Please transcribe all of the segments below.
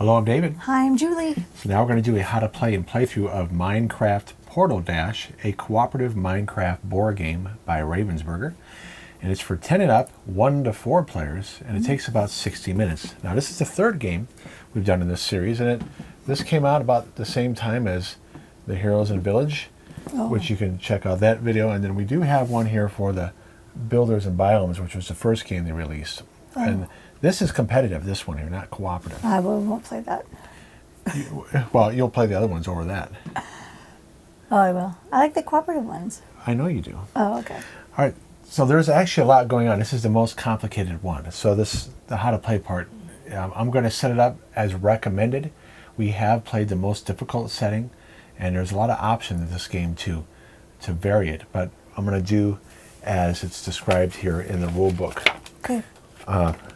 Hello, I'm David. Hi, I'm Julie. So now we're going to do a how to play and playthrough of Minecraft Portal Dash, a cooperative Minecraft board game by Ravensburger. And it's for 10 and up, 1 to 4 players, and it takes about 60 minutes. Now this is the third game we've done in this series, and this came out about the same time as the Heroes and Village, which you can check out that video. And then we do have one here for the Builders and Biomes, which was the first game they released. And this is competitive, this one here, not cooperative. I won't play that. Well, you'll play the other ones over that. Oh, I will. I like the cooperative ones. I know you do. Oh, okay. All right. So there's actually a lot going on. This is the most complicated one. So the how to play part, I'm going to set it up as recommended. We have played the most difficult setting, and there's a lot of options in this game to vary it. But I'm going to do as it's described here in the rule book. Okay.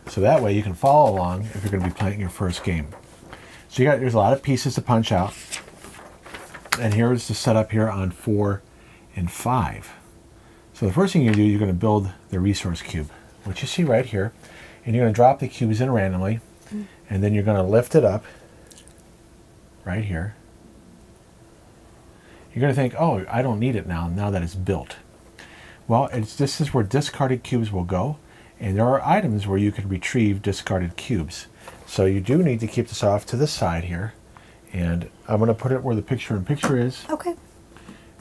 So that way you can follow along if you're going to be playing your first game. So there's a lot of pieces to punch out. And here's the setup here on 4 and 5. So the first thing you do, you're going to build the resource cube, which you see right here. And you're going to drop the cubes in randomly. And then you're going to lift it up right here. You're going to think, oh, I don't need it now that it's built. Well, this is where discarded cubes will go. And there are items where you can retrieve discarded cubes. So you do need to keep this off to the side here. And I'm going to put it where the picture-in-picture is. Okay.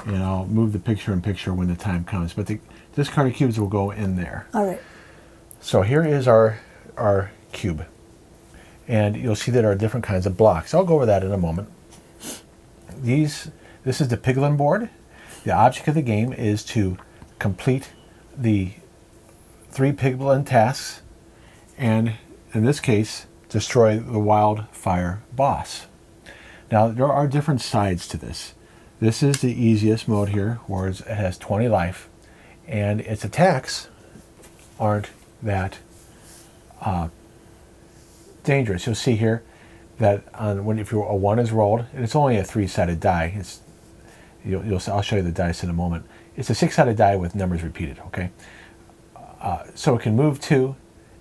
And I'll move the picture-in-picture when the time comes. But the discarded cubes will go in there. All right. So here is our cube. And you'll see that there are different kinds of blocks. I'll go over that in a moment. This is the piglin board. The object of the game is to complete the 3 piglin tasks, and in this case, destroy the wildfire boss. Now, there are different sides to this. This is the easiest mode here, where it has 20 life, and its attacks aren't that dangerous. You'll see here that if a 1 is rolled, and it's only a 3-sided die. I'll show you the dice in a moment. It's a 6-sided die with numbers repeated. Okay, so it can move 2,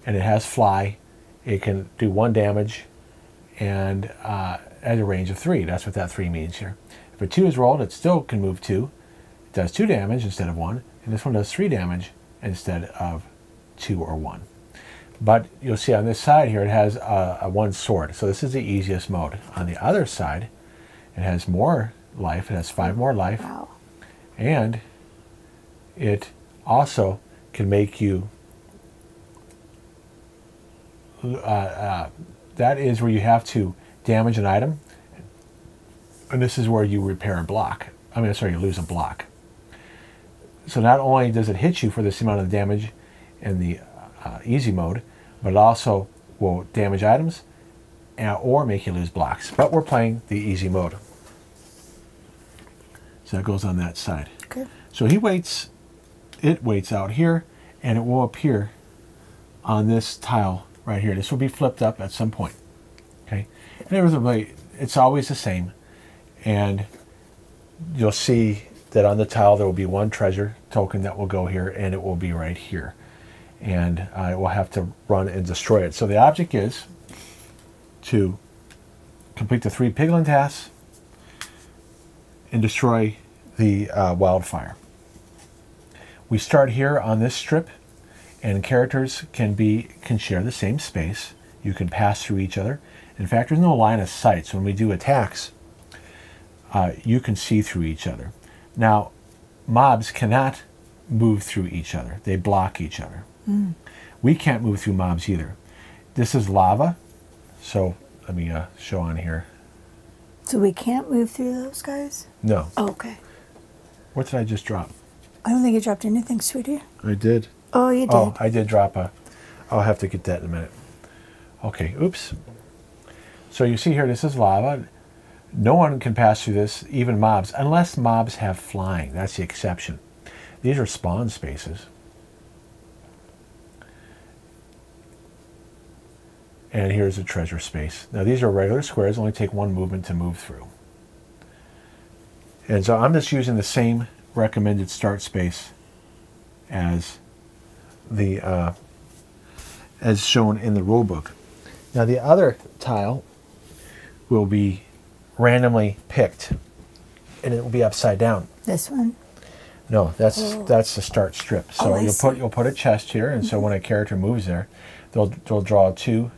and it has fly. It can do 1 damage, and at a range of 3. That's what that 3 means here. If a 2 is rolled, it still can move 2. It does 2 damage instead of 1, and this one does 3 damage instead of 2 or 1. But you'll see on this side here, it has a 1 sword. So this is the easiest mode. On the other side, it has more life. It has 5 more life. Wow. And it also can make you... that is where you have to damage an item. And this is where you repair a block. You lose a block. So not only does it hit you for this amount of damage in the easy mode, but it also will damage items or make you lose blocks. But we're playing the easy mode. So that goes on that side. Okay. So it waits out here, and it will appear on this tile right here. This will be flipped up at some point. Okay. And it's always the same. And you'll see that on the tile there will be 1 treasure token that will go here, and it will be right here. And I will have to run and destroy it. So the object is to complete the 3 piglin tasks and destroy the wildfire. We start here on this strip, and characters can share the same space. You can pass through each other. In fact, there's no line of sight, so when we do attacks, you can see through each other. Now, mobs cannot move through each other. They block each other. We can't move through mobs either. This is lava, so let me show on here. So we can't move through those guys? No. Oh, okay. What did I just drop? I don't think you dropped anything, sweetie. I did. Oh, you did. Oh, I did drop I'll have to get that in a minute. Okay, oops. So you see here, this is lava. No one can pass through this, even mobs, unless mobs have flying. That's the exception. These are spawn spaces. And here's a treasure space. Now these are regular squares, only take 1 movement to move through. And so I'm just using the same recommended start space as as shown in the rule book. Now the other tile will be randomly picked, and it will be upside down. This one? No, that's the start strip. So you'll put a chest here, and so when a character moves there, they'll draw 2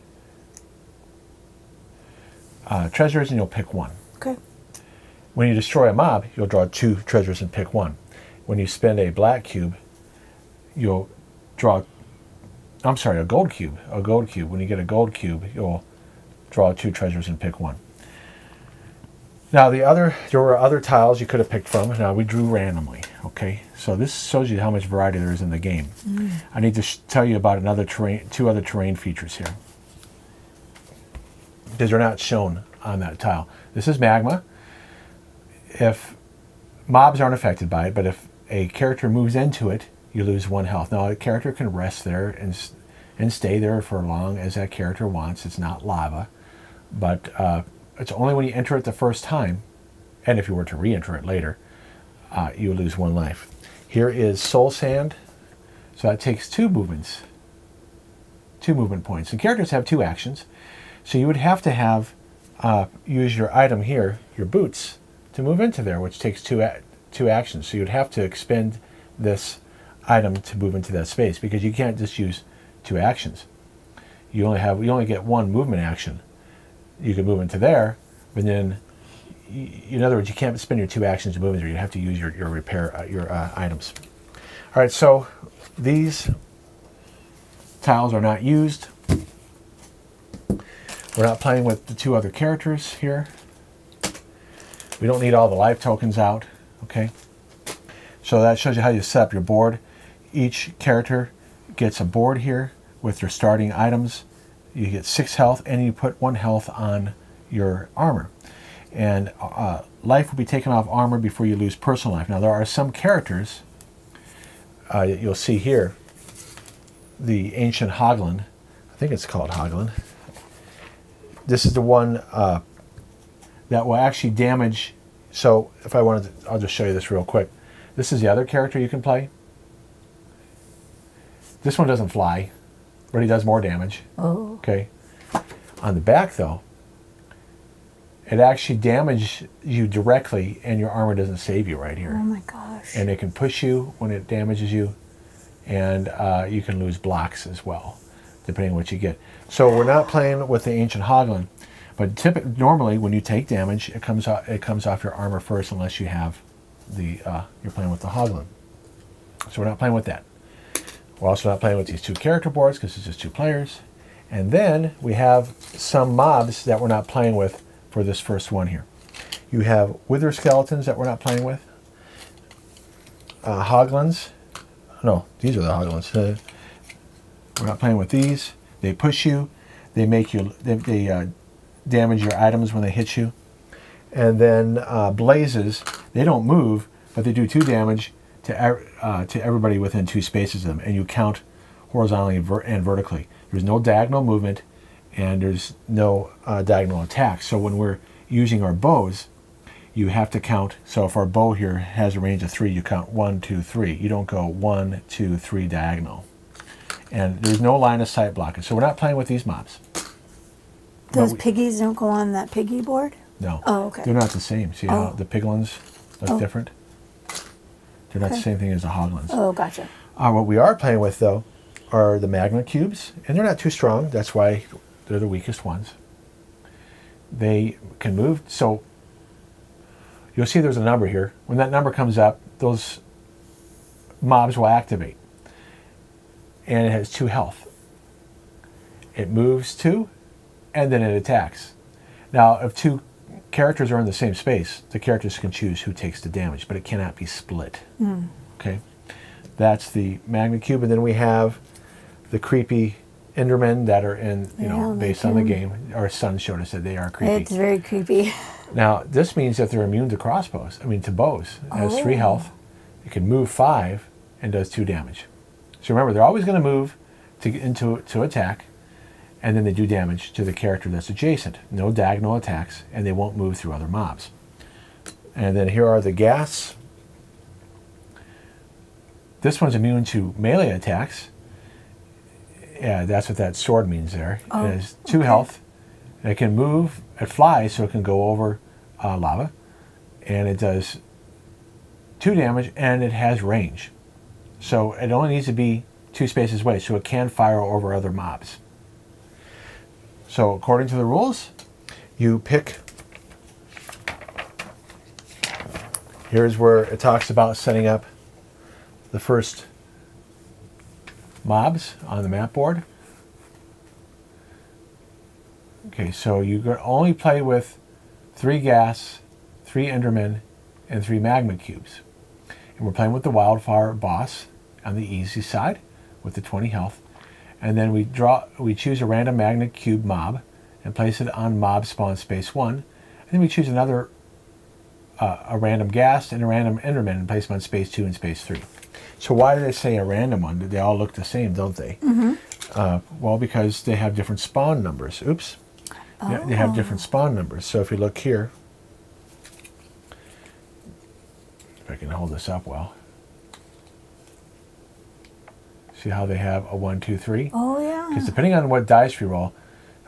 treasures, and you'll pick 1. Okay. When you destroy a mob, you'll draw 2 treasures and pick 1. When you spend a black cube, you'll draw. I'm sorry, a gold cube. A gold cube. When you get a gold cube, you'll draw 2 treasures and pick 1. Now there were other tiles you could have picked from. Now we drew randomly. Okay, so this shows you how much variety there is in the game. I need to tell you about 2 other terrain features here, because they're not shown on that tile. This is magma. If mobs aren't affected by it, but if a character moves into it, you lose 1 health. Now a character can rest there and stay there for as long as that character wants. It's not lava, but it's only when you enter it the first time, and if you were to re-enter it later, you lose 1 life. Here is soul sand, so that takes 2 movements, 2 movement points. And characters have 2 actions, so you would have to have use your item here, your boots, to move into there, which takes 2 actions. So you'd have to expend this item to move into that space, because you can't just use 2 actions. You only get 1 movement action. You can move into there, but then, in other words, you can't spend your 2 actions to move into there. You have to use your repair items. All right, so these tiles are not used. We're not playing with the 2 other characters here. We don't need all the life tokens out. Okay, so that shows you how you set up your board. Each character gets a board here with their starting items. You get 6 health, and you put 1 health on your armor. And life will be taken off armor before you lose personal life. Now there are some characters you'll see here. The ancient Hoglin, I think it's called Hoglin. This is the one that will actually damage. So if I wanted to, I'll just show you this real quick. This is the other character you can play. This one doesn't fly, but he does more damage. Oh. Okay. On the back, though, it actually damages you directly, and your armor doesn't save you right here. Oh my gosh. And it can push you when it damages you, and you can lose blocks as well, depending on what you get. So we're not playing with the ancient Hoglin, but normally when you take damage, it comes off your armor first, unless you have the you're playing with the Hoglin. So we're not playing with that. We're also not playing with these 2 character boards, because it's just 2 players. And then we have some mobs that we're not playing with for this first one here. You have wither skeletons that we're not playing with. Hoglins. No, these are the Hoglins. We're not playing with these. They push you. They make you. They damage your items when they hit you. And then blazes. They don't move, but they do 2 damage to everybody within 2 spaces of them, and you count horizontally and vertically. There's no diagonal movement, and there's no diagonal attack. So when we're using our bows, you have to count. So if our bow here has a range of 3, you count 1, 2, 3. You don't go 1, 2, 3 diagonal. And there's no line of sight blockage. So we're not playing with these mobs. Those piggies don't go on that piggy board? No. Oh, okay. They're not the same. See how the piglins look different? They're not the same thing as the Hoglins. Oh, gotcha. What we are playing with, though, are the magma cubes, and they're not too strong. That's why they're the weakest ones. They can move. So you'll see there's a number here. When that number comes up, those mobs will activate. And it has 2 health. It moves 2, and then it attacks. Now, if 2 characters are in the same space, the characters can choose who takes the damage, but it cannot be split. Okay, that's the magma cube, and then we have the creepy Endermen that are in, based on the game. Our son showed us that they are creepy. It's very creepy. Now, this means that they're immune to crossbows. I mean, to bows. It has 3 health. It can move 5 and does 2 damage. So remember, they're always going to move to attack, and then they do damage to the character that's adjacent. No diagonal attacks, and they won't move through other mobs. And then here are the gas. This one's immune to melee attacks. Yeah, that's what that sword means there. It has 2 health, And it can move, it flies, so it can go over lava. And it does 2 damage, and it has range. So it only needs to be 2 spaces away, so it can fire over other mobs. So according to the rules, you pick. Here's where it talks about setting up the first mobs on the map board. Okay, so you only play with 3 gas, 3 endermen, and 3 magma cubes. And we're playing with the wildfire boss on the easy side with the 20 health. And then we choose a random magma cube mob and place it on mob spawn space 1. And then we choose another a random ghast and a random enderman and place them on space 2 and space 3. So why do they say a random one? They all look the same, don't they? Well, because they have different spawn numbers. Oops. Yeah, they have different spawn numbers. So if you look here, if I can hold this up well, see how they have a 1, 2, 3? Oh, yeah. Because depending on what dice we roll,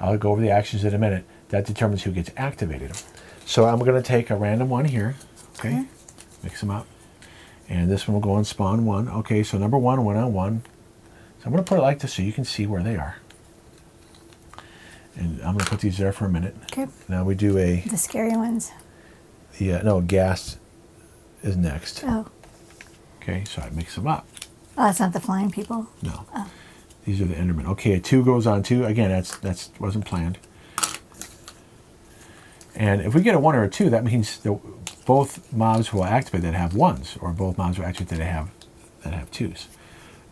I'll go over the actions in a minute, that determines who gets activated. So I'm going to take a random one here, okay? Mix them up. And this one will go on spawn 1. Okay, so number 1 went on 1. So I'm going to put it like this so you can see where they are. And I'm going to put these there for a minute. Okay. Now we do a... The scary ones. No, gas is next. Oh. Okay, so I mix them up. Oh, that's not the flying people? No. Oh. These are the endermen. Okay, a 2 goes on 2. Again, that wasn't planned. And if we get a 1 or a 2, that means that both mobs will activate that have 1s, or both mobs will activate that have 2s.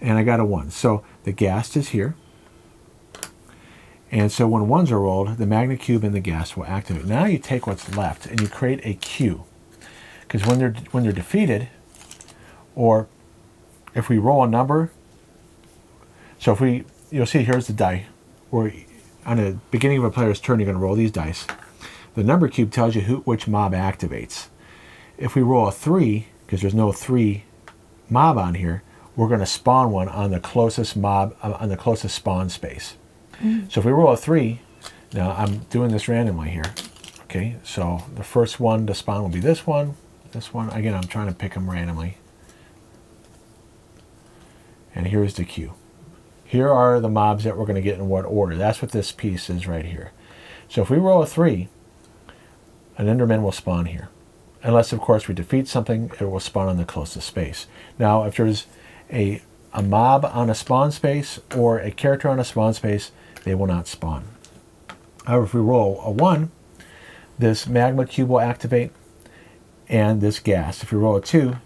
And I got a 1. So the ghast is here. And so when 1s are rolled, the magma cube and the ghast will activate. Now you take what's left and you create a queue. Because when they're defeated, or if we roll a number, so if you'll see here's the die, where on the beginning of a player's turn you're going to roll these dice. The number cube tells you which mob activates. If we roll a 3, because there's no 3 mob on here, we're going to spawn one on the closest mob, on the closest spawn space. So if we roll a 3, now I'm doing this randomly here. Okay, so the first one to spawn will be this one. This one, again, I'm trying to pick them randomly. And here's the queue. Here are the mobs that we're going to get in what order. That's what this piece is right here. So if we roll a 3, an enderman will spawn here. Unless, of course, we defeat something, it will spawn on the closest space. Now, if there's a mob on a spawn space or a character on a spawn space, they will not spawn. However, if we roll a 1, this magma cube will activate and this gas. If we roll a 2,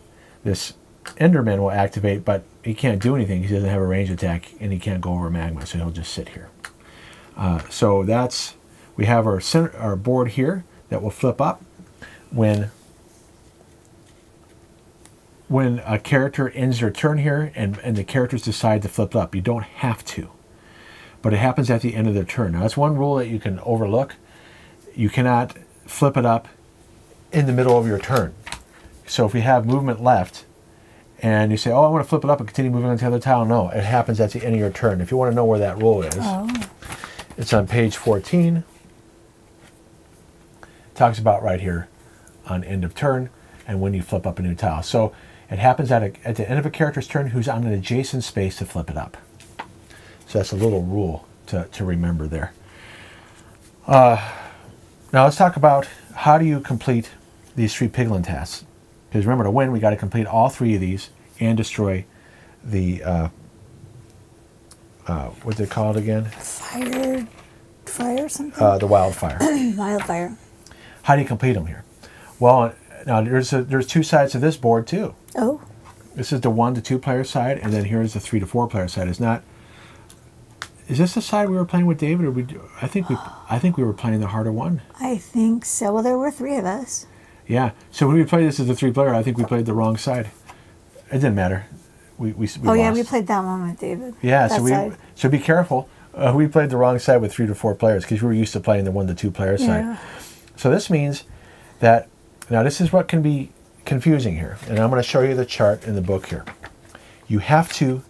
this enderman will activate, but he can't do anything because he doesn't have a range attack and he can't go over magma, so he'll just sit here. So we have our board here that will flip up when a character ends their turn here and the characters decide to flip it up. You don't have to, but it happens at the end of their turn. Now that's one rule that you can overlook. You cannot flip it up in the middle of your turn. So if we have movement left and you say, oh, I want to flip it up and continue moving on to the other tile, no, it happens at the end of your turn. If you want to know where that rule is, it's on page 14. It talks about right here on end of turn and when you flip up a new tile. So it happens at the end of a character's turn who's on an adjacent space to flip it up. So that's a little rule to remember there. Now let's talk about how do you complete these 3 piglin tasks. Because remember, to win, we got to complete all 3 of these and destroy the, what's it called again? Fire something? The wildfire. Wildfire. How do you complete them here? Well, now there's 2 sides to this board too. Oh. This is the 1 to 2 player side, and then here's the 3 to 4 player side. Is this the side we were playing with David, or I think we were playing the harder one. I think so. Well, there were 3 of us. Yeah. So when we played this as a 3 player, I think we played the wrong side. It didn't matter. We oh yeah, lost. we played that one with David. Yeah. That So be careful. We played the wrong side with 3 to 4 players because we were used to playing the 1 to 2 player side. So this means that now this is what can be confusing here, and I'm going to show you the chart in the book here. You have to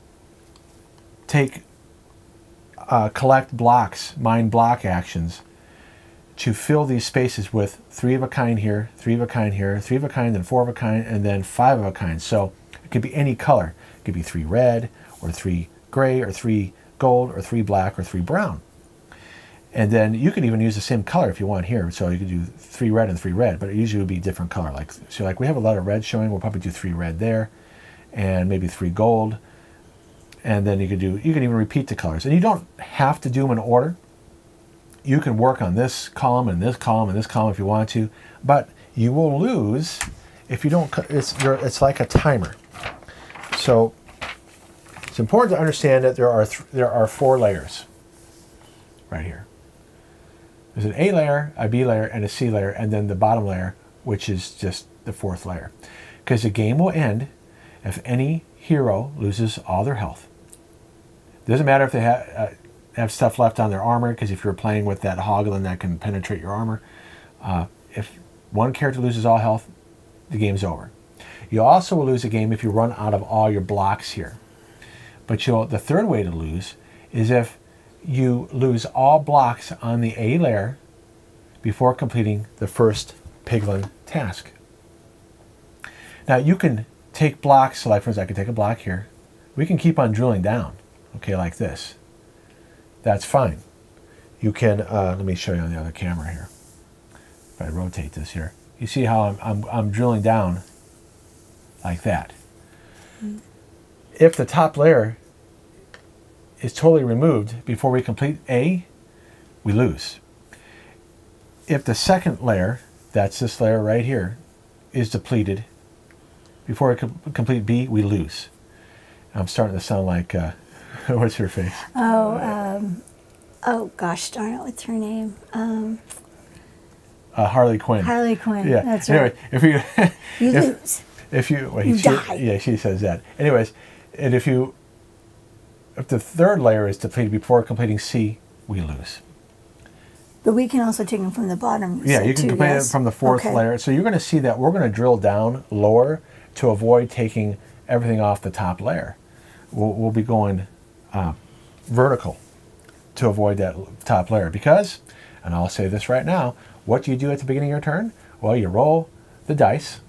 collect blocks, mine block actions, to fill these spaces with 3 of a kind here, 3 of a kind here, 3 of a kind, then 4 of a kind, and then 5 of a kind. So it could be any color. It could be 3 red, or 3 gray, or 3 gold, or 3 black, or 3 brown. And then you can even use the same color if you want here. So you could do 3 red and 3 red, but it usually would be different color. So like we have a lot of red showing, we'll probably do 3 red there, and maybe 3 gold. And then you can even repeat the colors. And you don't have to do them in order. You can work on this column and this column and this column if you want to, but you will lose if you don't. It's like a timer. So it's important to understand that there are 4 layers right here. There's an A layer, a B layer, and a C layer, and then the bottom layer, which is just the 4th layer. Because the game will end if any hero loses all their health. It doesn't matter if they have stuff left on their armor, because if you're playing with that Hoglin that can penetrate your armor, if one character loses all health, the game's over. You also will lose a game if you run out of all your blocks here. But the third way to lose is if you lose all blocks on the A layer before completing the first piglin task. Now you can take blocks, so like for instance I can take a block here. We can keep on drilling down, okay, like this. That's fine. You can, let me show you on the other camera here. If I rotate this here, you see how I'm drilling down like that. Mm-hmm. If the top layer is totally removed before we complete A, we lose. If the second layer, that's this layer right here, is depleted before we complete B, we lose. I'm starting to sound like, what's her face? Oh gosh darn it, what's her name? Harley Quinn. Harley Quinn, yeah. that's anyway, right. If you, you lose. If you, well, you die. Yeah, she says that. Anyways, and if the third layer is depleted before completing C, we lose. But we can also take them from the bottom. Yeah, you can complete it from the 4th layer. So you're going to see that we're going to drill down lower to avoid taking everything off the top layer. We'll be going vertical to avoid that top layer because, and I'll say this right now, what do you do at the beginning of your turn? Well, you roll the dice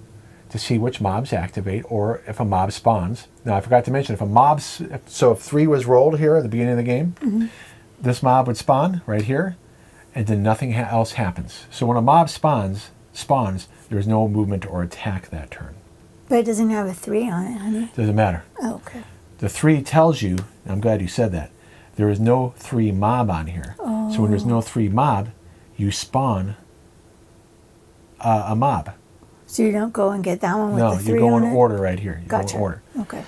to see which mobs activate or if a mob spawns. Now, I forgot to mention, so if 3 was rolled here at the beginning of the game, mm-hmm. this mob would spawn right here, and then nothing else happens. So when a mob spawns, there's no movement or attack that turn. But it doesn't have a 3 on it, honey. Doesn't matter. Oh, okay. The 3 tells you, and I'm glad you said that, there is no 3 mob on here. Oh. So when there's no 3 mob, you spawn a mob. So you don't go and get that one with the 3 you go on in it? order right here. You gotcha. go in order. Okay.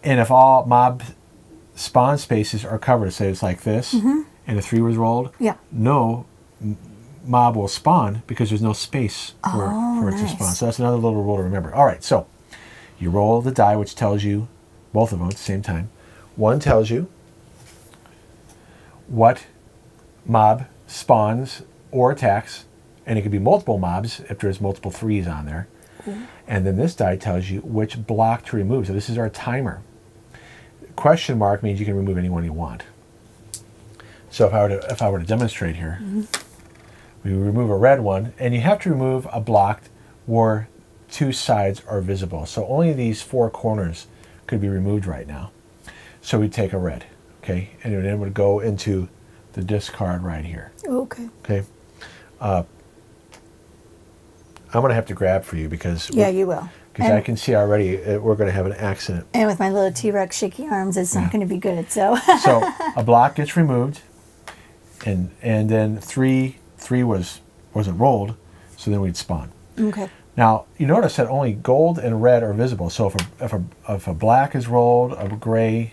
And if all mob spawn spaces are covered, say it's like this, mm-hmm. and a 3 was rolled, yeah. no mob will spawn because there's no space for it nice. to spawn. So that's another little rule to remember. All right, so you roll the die, which tells you both of them at the same time. One tells you what mob spawns or attacks, and it could be multiple mobs if there's multiple 3s on there. Mm-hmm. And then this die tells you which block to remove. So this is our timer. Question mark means you can remove any one you want. So if I were to demonstrate here, mm-hmm. we remove a red one, and you have to remove a block where 2 sides are visible. So only these 4 corners could be removed right now. So we take a red, okay, and then it would go into the discard right here. Okay. Okay. I'm going to have to grab for you because you will. Because I can see already we're going to have an accident. And with my little T-Rex shaky arms, it's not going to be good. So. So a block gets removed, and then 3 wasn't rolled, so then we'd spawn. Okay. Now you notice that only gold and red are visible. So if a black is rolled, a gray,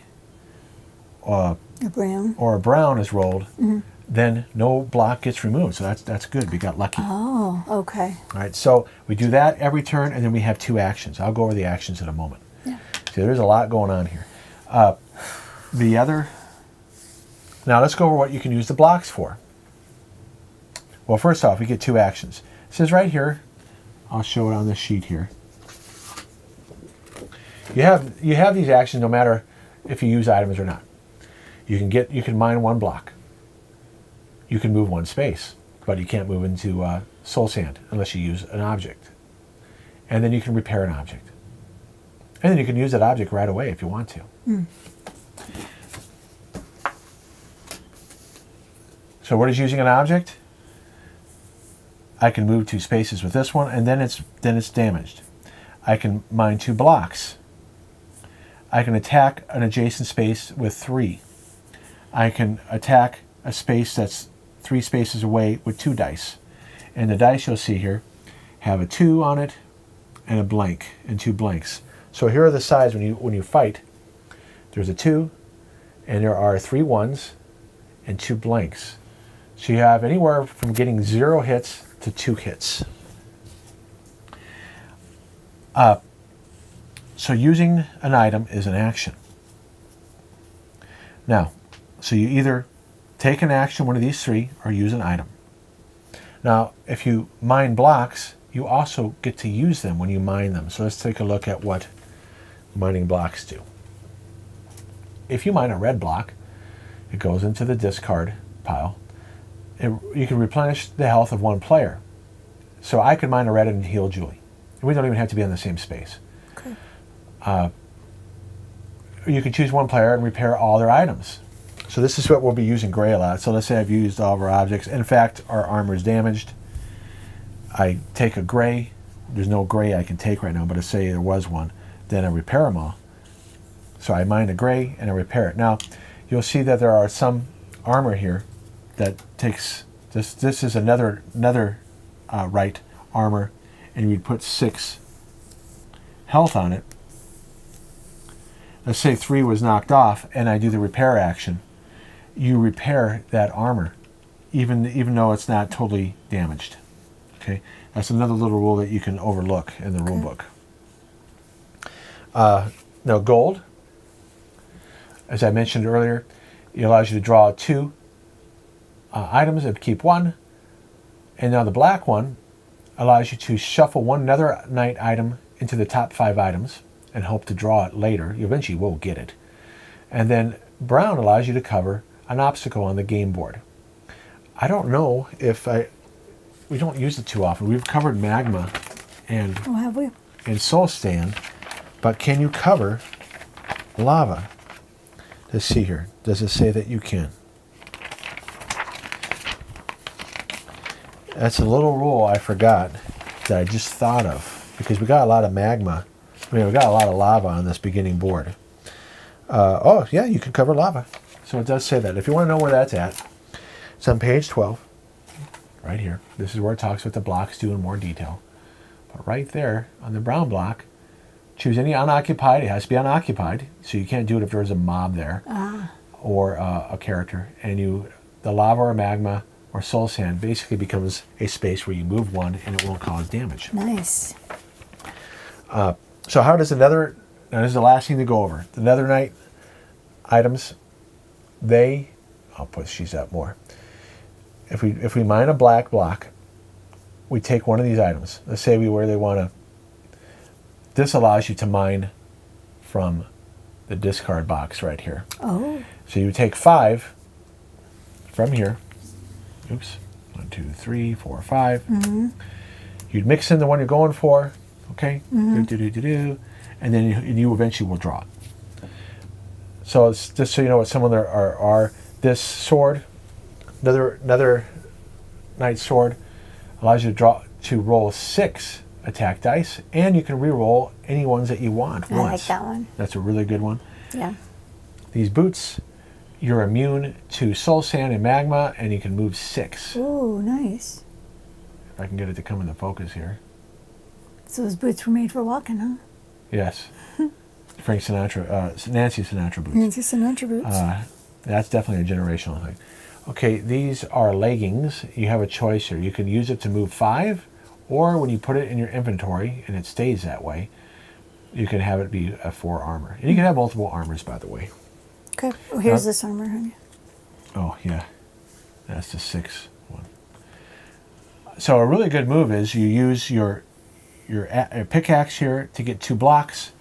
a brown, or a brown is rolled, mm-hmm. then no block gets removed. So that's good. We got lucky. Oh, okay. All right. So we do that every turn, and then we have 2 actions. I'll go over the actions in a moment. Yeah. See, there's a lot going on here. Now let's go over what you can use the blocks for. Well, first off, we get 2 actions. It says right here, I'll show it on the sheet here. You have these actions no matter if you use items or not. You can mine 1 block. You can move 1 space. but you can't move into soul sand unless you use an object. And then you can repair an object. And then you can use that object right away if you want to. So what is using an object? I can move 2 spaces with this one, and then it's damaged. I can mine 2 blocks. I can attack an adjacent space with 3. I can attack a space that's 3 spaces away with 2 dice. And the dice you'll see here have a 2 on it and a blank and 2 blanks. So here are the sides when you fight. There's a 2 and there are 3 1s and 2 blanks. So you have anywhere from getting 0 hits to 2 hits. So using an item is an action. Now, so you either take an action, one of these 3, or use an item. Now, if you mine blocks, you also get to use them when you mine them. So let's take a look at what mining blocks do. If you mine a red block, it goes into the discard pile. You can replenish the health of 1 player. So I could mine a red and heal Julie. And we don't even have to be in the same space. Okay. You can choose 1 player and repair all their items. So this is what we'll be using gray a lot. So let's say I've used all of our objects. In fact, our armor is damaged. I take a gray. There's no gray I can take right now, but let's say there was one. Then I repair them all. So I mine a gray and I repair it. Now, you'll see that there are some armor here that takes, this is another right armor, and we'd put 6 health on it. Let's say 3 was knocked off and I do the repair action. You repair that armor, even though it's not totally damaged. Okay, that's another little rule that you can overlook in the rule book. Now gold, as I mentioned earlier, it allows you to draw 2 items and keep 1. And now the black one allows you to shuffle 1 Nether Knight item into the top 5 items and hope to draw it later. You eventually will get it. And then brown allows you to cover an obstacle on the game board. I don't know if we don't use it too often. We've covered magma and have we? And soul sand, but can you cover lava? Let's see here. Does it say that you can? That's a little rule I forgot that I just thought of, because we got a lot of magma. I mean, we got a lot of lava on this beginning board. Oh, yeah, you can cover lava. So it does say that. If you want to know where that's at, it's on page 12, right here. This is where it talks what the blocks do in more detail. But right there on the brown block, choose any unoccupied. It has to be unoccupied, so you can't do it if there's a mob there or a character. And the lava or magma or soul sand basically becomes a space where you move 1 and it won't cause damage. Nice. So how does now this is the last thing to go over. The Nether Knight items, I'll push these up more. If we mine a black block, we take one of these items. Let's say where they want to. This allows you to mine from the discard box right here. Oh. So you take 5 from here. Oops. 1, 2, 3, 4, 5. Mm-hmm. You'd mix in the one you're going for. Okay. Mm-hmm. And then you eventually will draw it. So it's just so you know what some of there are. This sword, Nether Knight sword, allows you to roll 6 attack dice, and you can re-roll any ones that you want once. I like that one. That's a really good one. Yeah. These boots, you're immune to soul sand and magma, and you can move 6. Ooh, nice. If I can get it to come into focus here. So those boots were made for walking, huh? Yes. Frank Sinatra, Nancy Sinatra boots. Nancy Sinatra boots. That's definitely a generational thing. Okay, these are leggings. You have a choice here. You can use it to move 5, or when you put it in your inventory and it stays that way, you can have it be a 4 armor. And you can have multiple armors, by the way. Okay. Oh, here's this armor, honey. Oh, yeah. That's the 6 one. So a really good move is you use your pickaxe here to get 2 blocks.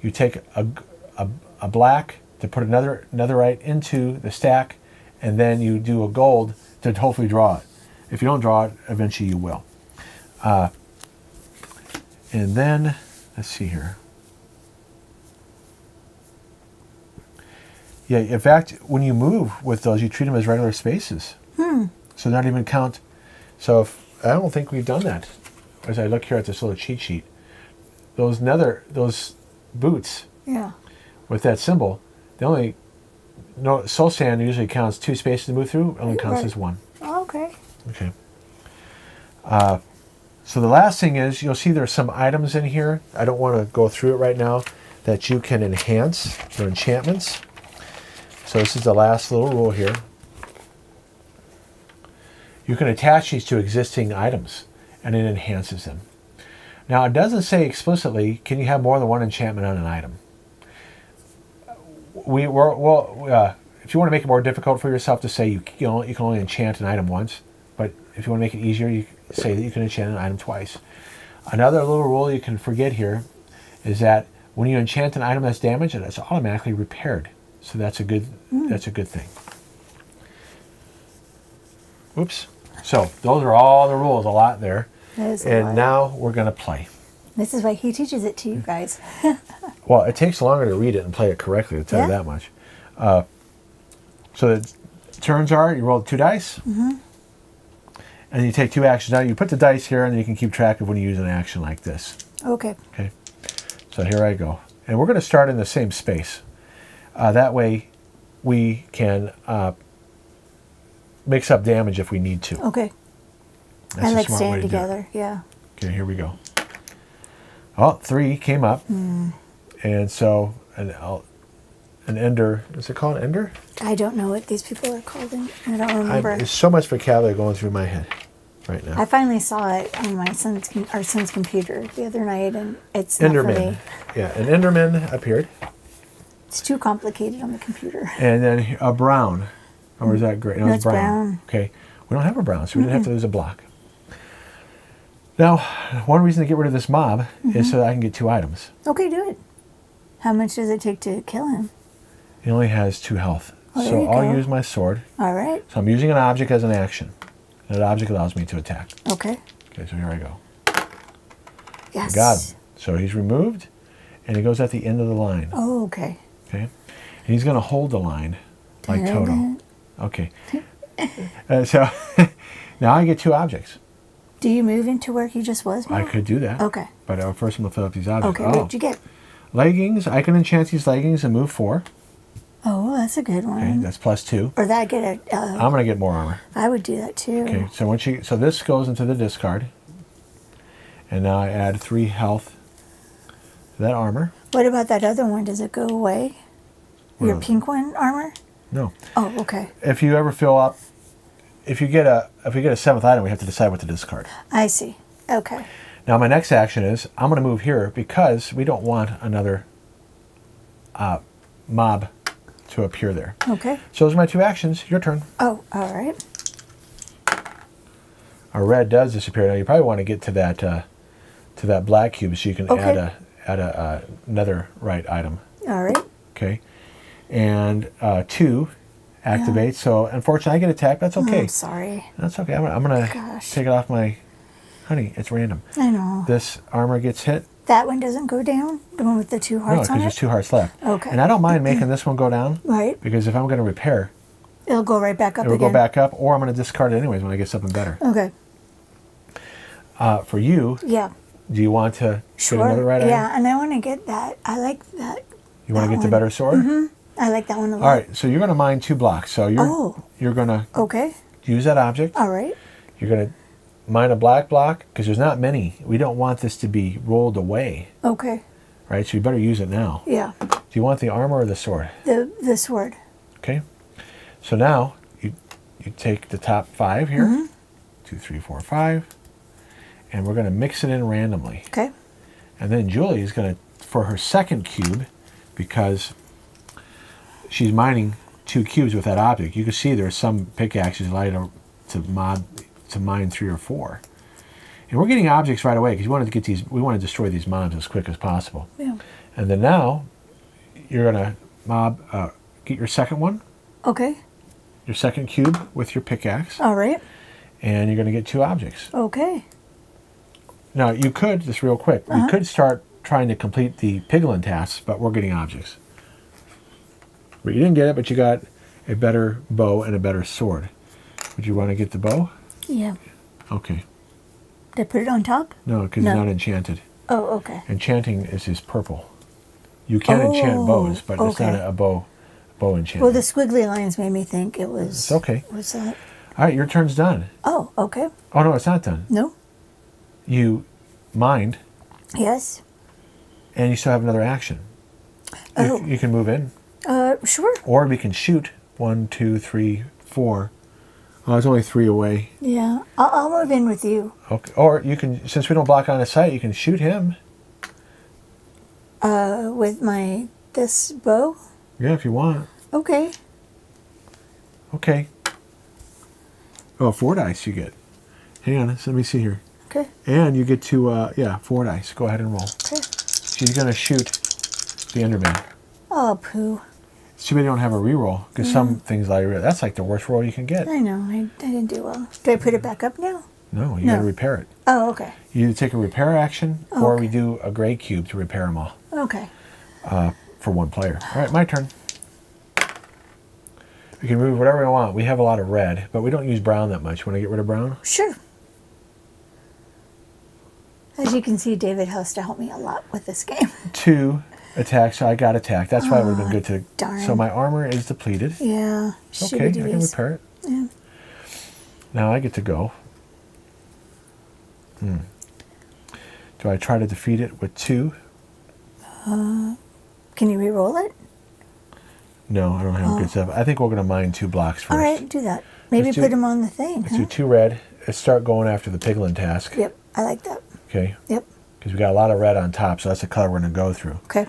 You take a black to put another netherite into the stack, and then you do a gold to hopefully draw it. If you don't draw it, eventually you will. And then, let's see here. Yeah, in fact, when you move with those, you treat them as regular spaces. So not even count. So I don't think we've done that. As I look here at this little cheat sheet, those boots Yeah. with that symbol, soul sand usually counts 2 spaces to move through, only counts as 1. Oh, okay. Okay. So the last thing is, you'll see there's some items in here. I don't want to go through it right now, that you can enhance your enchantments. So this is the last little rule here. You can attach these to existing items, and it enhances them. Now, it doesn't say explicitly, can you have more than 1 enchantment on an item? If you want to make it more difficult for yourself to say you can only enchant an item once, but if you want to make it easier, you say that you can enchant an item twice. Another little rule you can forget here is that when you enchant an item that's damaged, it's automatically repaired. So that's a good thing. Oops. So those are all the rules, a lot there. That is a and lot. now we're going to play. This is why he teaches it to you guys. Well, it takes longer to read it and play it correctly, to tell you that much. So the turns are, you roll 2 dice, and you take 2 actions out. You put the dice here, and then you can keep track of when you use an action like this. Okay. Okay. So here I go. And we're going to start in the same space. That way we can mix up damage if we need to. Okay. That's I a like smart way staying to do it. together. Yeah. Okay, here we go. Oh, 3 came up. And so an ender, is it called an ender? I don't know what these people are called. I don't remember. There's so much vocabulary going through my head right now. I finally saw it on our son's computer the other night, and it's not for Enderman. me. Yeah, an Enderman appeared. It's too complicated on the computer. And then a brown. Or is that gray? No, That's it's brown. brown. Okay. We don't have a brown, so we didn't have to lose a block. Now, one reason to get rid of this mob is so that I can get 2 items. Okay, do it. How much does it take to kill him? He only has 2 health. Oh, there so you I'll go. use my sword. All right. So I'm using an object as an action. That object allows me to attack. Okay. Okay, so here I go. Yes. Got him. So he's removed, and he goes at the end of the line. Oh, okay. Okay. And he's going to hold the line like Very Toto. good. Okay. So now I get 2 objects. Do you move into where he just was? I Now? could do that. Okay. But first I'm going to fill up these objects. Okay, what'd you get? Leggings. I can enchant these leggings and move 4. Oh, that's a good one. Okay, that's +2. Or that get a... I'm going to get more armor. I would do that too. Okay, so this goes into the discard. And now I add 3 health to that armor. What about that other one? Does it go away? Your Well, pink one armor? No. Oh, okay. If you ever fill up, if we get a 7th item, we have to decide what to discard. I see. Okay. Now my next action is I'm going to move here because we don't want another mob to appear there. Okay. So those are my 2 actions. Your turn. Oh, all right. Our red does disappear. Now you probably want to get to that black cube so you can Okay. add a netherite item. All right. Okay. And 2 activates. So unfortunately I get attacked. That's okay. I'm sorry. That's okay. I'm gonna Gosh. take it off my... Honey, it's random. I know. This armor gets hit. That one doesn't go down? The one with the 2 No, hearts because on there's it? 2 hearts left. Okay. And I don't mind making this one go down. Right. Because if I'm going to repair, It'll go right back up it will again. go back up, or I'm going to discard it anyways when I get something better. Okay. For you, Yeah. do you want to Sure. get another right item? Yeah, and I want to get that. I like that. You want to that get the one. better sword? Mm-hmm. I like that one a lot. All right, so you're going to mine 2 blocks. So you're going to Okay. use that object. All right. You're going to mine a black block, because there's not many. We don't want this to be rolled away, Okay. right? So you better use it now. Yeah. Do you want the armor or the sword? The sword. Okay. So now you take the top 5 here. Mm-hmm. 2, 3, 4, 5. And we're going to mix it in randomly. Okay. And then Julie is going to, for her second cube, because she's mining 2 cubes with that object, you can see there's some pickaxes light to mine 3 or 4. And we're getting objects right away because we want to destroy these mobs as quick as possible. Yeah. And then now you're going to get your second one, Okay. your second cube with your pickaxe. All right. and you're going to get 2 objects. Okay. Now, you could, just real quick, we could start trying to complete the piglin tasks, but we're getting objects. But you didn't get it, but you got a better bow and a better sword. Would you want to get the bow? Yeah. Okay. Did I put it on top? No, because it's not enchanted. Oh, okay. Enchanting is just purple. You can enchant bows, but it's not a bow enchantment. Well, the squiggly lines made me think it was... It's okay. What's that? All right, your turn's done. Oh, okay. Oh, no, it's not done. No? You mined, Yes. and you still have another action. Oh. You can move in. Sure. Or we can shoot. 1, 2, 3, 4. Oh, it's only 3 away. Yeah. I'll move in with you. Okay. Or you can, since we don't block on a sight, you can shoot him. With this bow? Yeah, if you want. Okay. Okay. Oh, 4 dice you get. Hang on, let me see here. Okay. And you get to, 4 dice. Go ahead and roll. Okay. She's going to shoot the Enderman. Oh, poo. It's too bad you don't have a reroll, because some things like that's like the worst roll you can get. I know. I didn't do well. Do I put it back up now? No, you got to repair it. Oh, okay. You either take a repair action, or we do a gray cube to repair them all. Okay. For 1 player. All right, my turn. We can move whatever we want. We have a lot of red, but we don't use brown that much. Want to get rid of brown? Sure. As you can see, David has to help me a lot with this game. 2 attacks. So I got attacked. That's why it would have been good to... Darn. So my armor is depleted. Yeah. Okay, I can repair it. Yeah. Now I get to go. Do I try to defeat it with 2? Can you re-roll it? No, I don't have good stuff. I think we're going to mine 2 blocks first. All right, do that. Maybe put them on the thing. Let's do 2 red. Let's start going after the piglin task. Yep, I like that. Okay. Yep. Because we got a lot of red on top, so that's the color we're going to go through. Okay.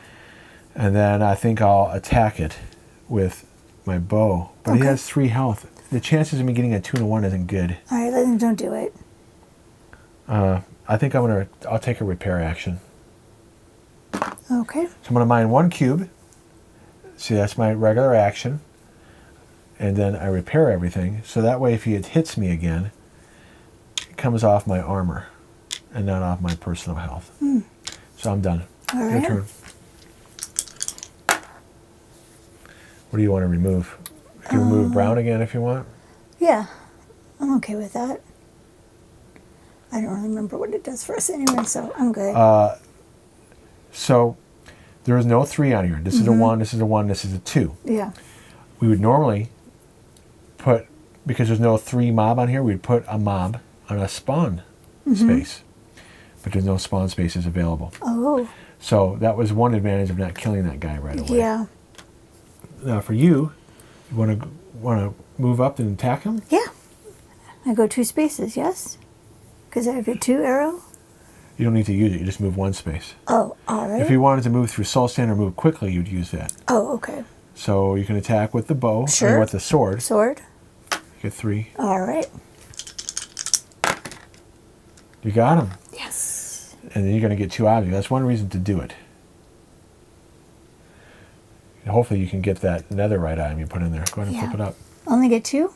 And then I think I'll attack it with my bow. But he has 3 health. The chances of me getting a 2 and a 1 isn't good. All right, then don't do it. I think I'll take a repair action. Okay. So I'm going to mine 1 cube. See, that's my regular action. And then I repair everything. So that way, if he hits me again, it comes off my armor and not off my personal health. So I'm done. All Your right. turn. What do you want to remove? You can remove brown again if you want. Yeah, I'm okay with that. I don't really remember what it does for us anyway, so I'm good. So there is no 3 on here. This is a 1, this is a 1, this is a 2. Yeah. We would normally put, because there's no 3 mob on here, we'd put a mob on a spawn space. But there's no spawn spaces available. Oh. So that was one advantage of not killing that guy right away. Yeah. Now for you want to move up and attack him? Yeah. I go 2 spaces, yes? Because I have a 2 arrow? You don't need to use it, you just move 1 space. Oh, all right. If you wanted to move through soul stand or move quickly, you'd use that. Oh, okay. So you can attack with the bow, Sure. or with the sword. Sword? You get 3. All right. You got him. Yes. And then you're going to get 2 objects. That's one reason to do it. And hopefully you can get that netherite item you put in there. Go ahead and flip it up. Only get 2? You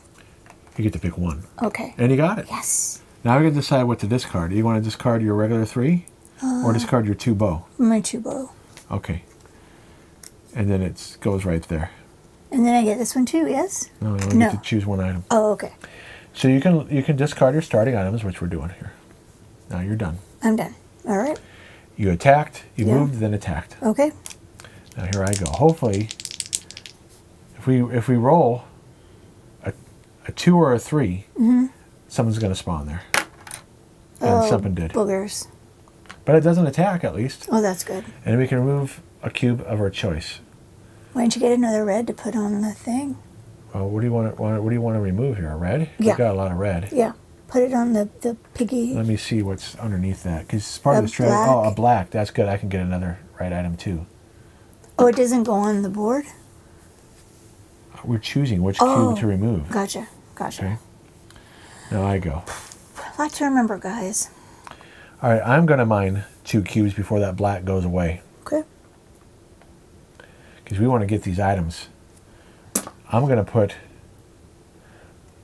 get to pick 1. Okay. And you got it. Yes. Now we can decide what to discard. Do you want to discard your regular 3? Or discard your 2 bow? My 2 bow. Okay. And then it goes right there. And then I get this one too, yes? No, you only get to choose 1 item. Oh, okay. So you can discard your starting items, which we're doing here. Now you're done. I'm done. All right. You attacked, you moved, then attacked. Okay. Now here I go. Hopefully, if we roll a 2 or a 3, something's going to spawn there. And something did. Boogers. But it doesn't attack, at least. Oh, that's good. And we can remove a cube of our choice. Why don't you get another red to put on the thing? Well, what do you want to remove here? A red? Yeah. We've got a lot of red. Yeah. Put it on the piggy. Let me see what's underneath that. Because it's part of A the strategy. Oh, black. a black. That's good. I can get another red item, too. Oh, it doesn't go on the board? We're choosing which cube to remove. Gotcha. Gotcha. Okay. Now I go. A lot to remember, guys. All right, I'm going to mine 2 cubes before that black goes away. Okay. Because we want to get these items. I'm going to put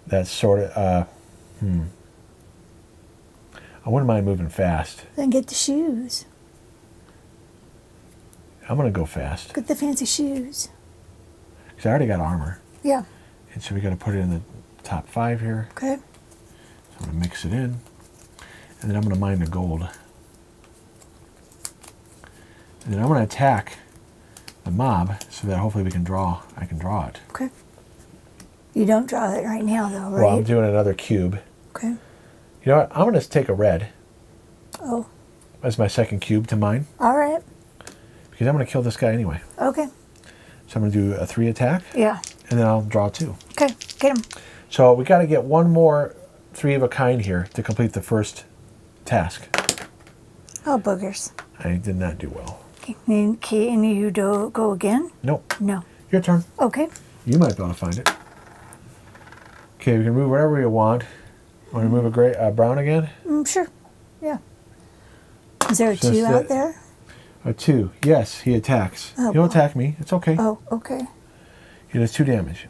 that sort of... I wouldn't mind moving fast. Then get the shoes. I'm going to go fast. Get the fancy shoes. Because I already got armor. Yeah. And so we got to put it in the top 5 here. Okay. So I'm going to mix it in. And then I'm going to mine the gold. And then I'm going to attack the mob so that hopefully I can draw it. Okay. You don't draw it right now, though, right? Well, I'm doing another cube. Okay. You know what? I'm going to take a red Oh. as my second cube to mine. All right. Because I'm going to kill this guy anyway. Okay. So I'm going to do a 3 attack. Yeah. And then I'll draw 2. Okay. Get him. So we got to get one more 3 of a kind here to complete the first task. Oh, boogers. I did not do well. Can you go again? Nope. No. Your turn. Okay. You might be able to find it. Okay, we can move whatever you want. Want to move a gray, brown again? Sure. Yeah. Is there a So 2 it's out there? A 2. Yes, he attacks. Oh, He'll attack me. It's okay. Oh, okay. He does 2 damage.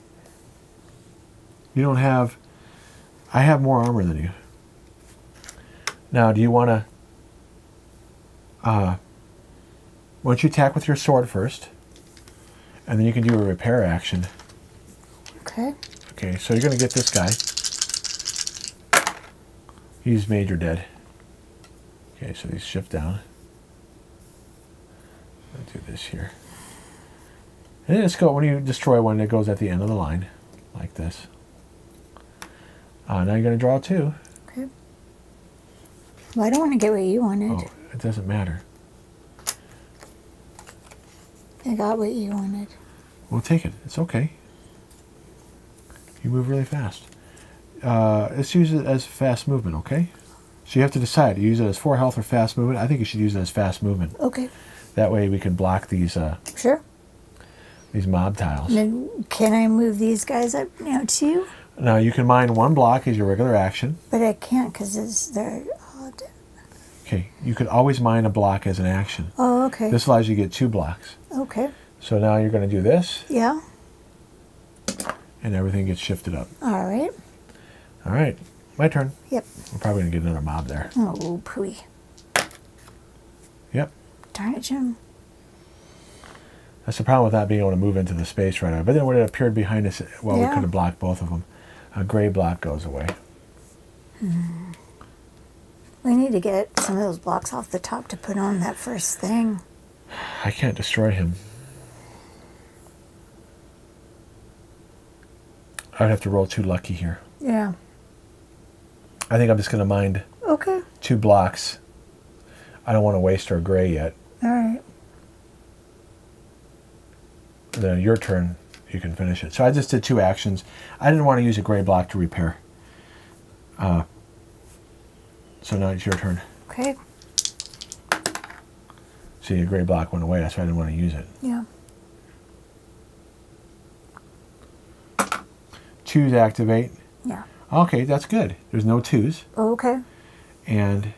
You don't have... I have more armor than you. Now, do you want to... why don't you attack with your sword first? And then you can do a repair action. Okay. Okay, so you're going to get this guy. He's major dead. Okay, so these shift down. I'll do this here. And then it's go when you destroy one, it goes at the end of the line, like this. Now you're going to draw 2. Okay. Well, I don't want to get what you wanted. Oh, it doesn't matter. I got what you wanted. We'll take it. It's okay. You move really fast. Let's use it as fast movement, okay? So you have to decide. You use it as 4 health or fast movement. I think you should use it as fast movement. Okay. That way we can block these Sure. these mob tiles. And then can I move these guys up now too? Now you can mine 1 block as your regular action. But I can't because they're odd. Okay, you could always mine a block as an action. Oh, okay. This allows you to get 2 blocks. Okay. So now you're going to do this, Yeah. and everything gets shifted up. All right. All right, my turn. Yep. We're probably going to get another mob there. Oh, pooey. Yep. Darn it, Jim. That's the problem with not being able to move into the space right away. But then when it appeared behind us, well, Yeah. we could have blocked both of them. A gray block goes away. We need to get some of those blocks off the top to put on that first thing. I can't destroy him. I would have to roll 2 lucky here. Yeah. I think I'm just going to mine Okay. 2 blocks. I don't want to waste our gray yet. All right. And then your turn, you can finish it. So I just did 2 actions. I didn't want to use a gray block to repair. So now it's your turn. Okay. See, a gray block went away. That's why I didn't want to use it. Yeah. 2s activate. Yeah. Okay, that's good. There's no 2s. Okay. And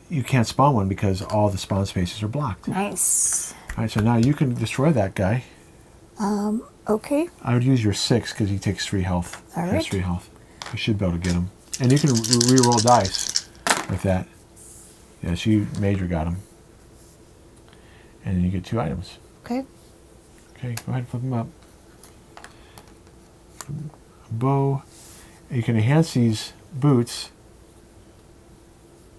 you can't spawn one because all the spawn spaces are blocked. Nice. All right, so now you can destroy that guy. Okay. I would use your 6 because he takes 3 health. All He has right. 3 health. You should be able to get him. And you can re-roll dice with that. Yes, you major got him. And then you get 2 items. Okay. Okay, go ahead and flip them up. A bow. You can enhance these boots.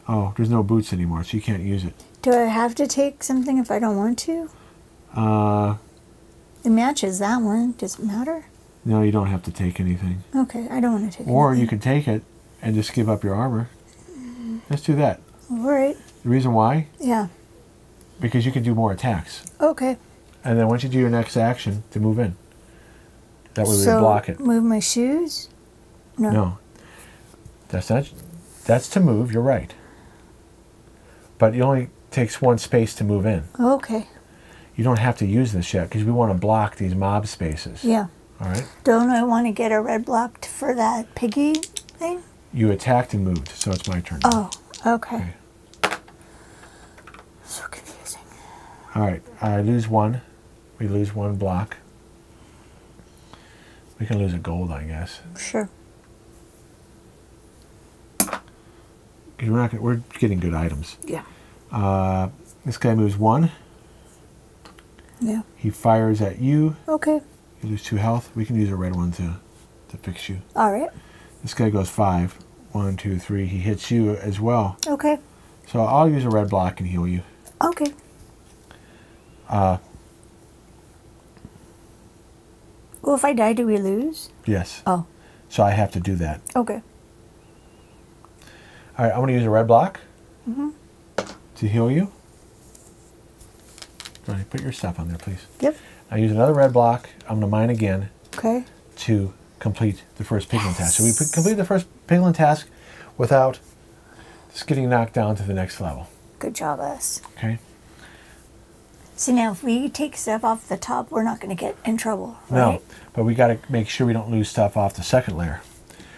Oh, there's no boots anymore, so you can't use it. Do I have to take something if I don't want to? It matches that one. Does it matter? No, you don't have to take anything. Okay, I don't want to take Or anything. you can take it and just give up your armor. Let's do that. All right. The reason why? Yeah. Because you can do more attacks. Okay. And then once you do your next action, to move in. That way we So block it. move my shoes? No. No. That's not. That's to move, you're right. But it only takes 1 space to move in. Okay. You don't have to use this yet because we want to block these mob spaces. Yeah. All right? Don't I want to get a red block for that piggy thing? You attacked and moved, so it's my turn. Oh, okay. So confusing. All right, I lose 1. We lose 1 block. We can lose a gold, I guess. Sure. Because we're getting good items. Yeah. This guy moves 1. Yeah. He fires at you. Okay. You lose 2 health. We can use a red one to fix you. All right. This guy goes 5. 1, 2, 3. He hits you as well. Okay. So I'll use a red block and heal you. Okay. Well, if I die, do we lose? Yes. Oh. So I have to do that. Okay. All right, I'm going to use a red block to heal you. Go ahead, put your stuff on there, please. Yep. I use another red block. I'm going to mine again Okay. to complete the first piglin task. So we complete the first piglin task without just getting knocked down to the next level. Good job, us. Okay. So now if we take stuff off the top, we're not going to get in trouble, right? No, but we got to make sure we don't lose stuff off the second layer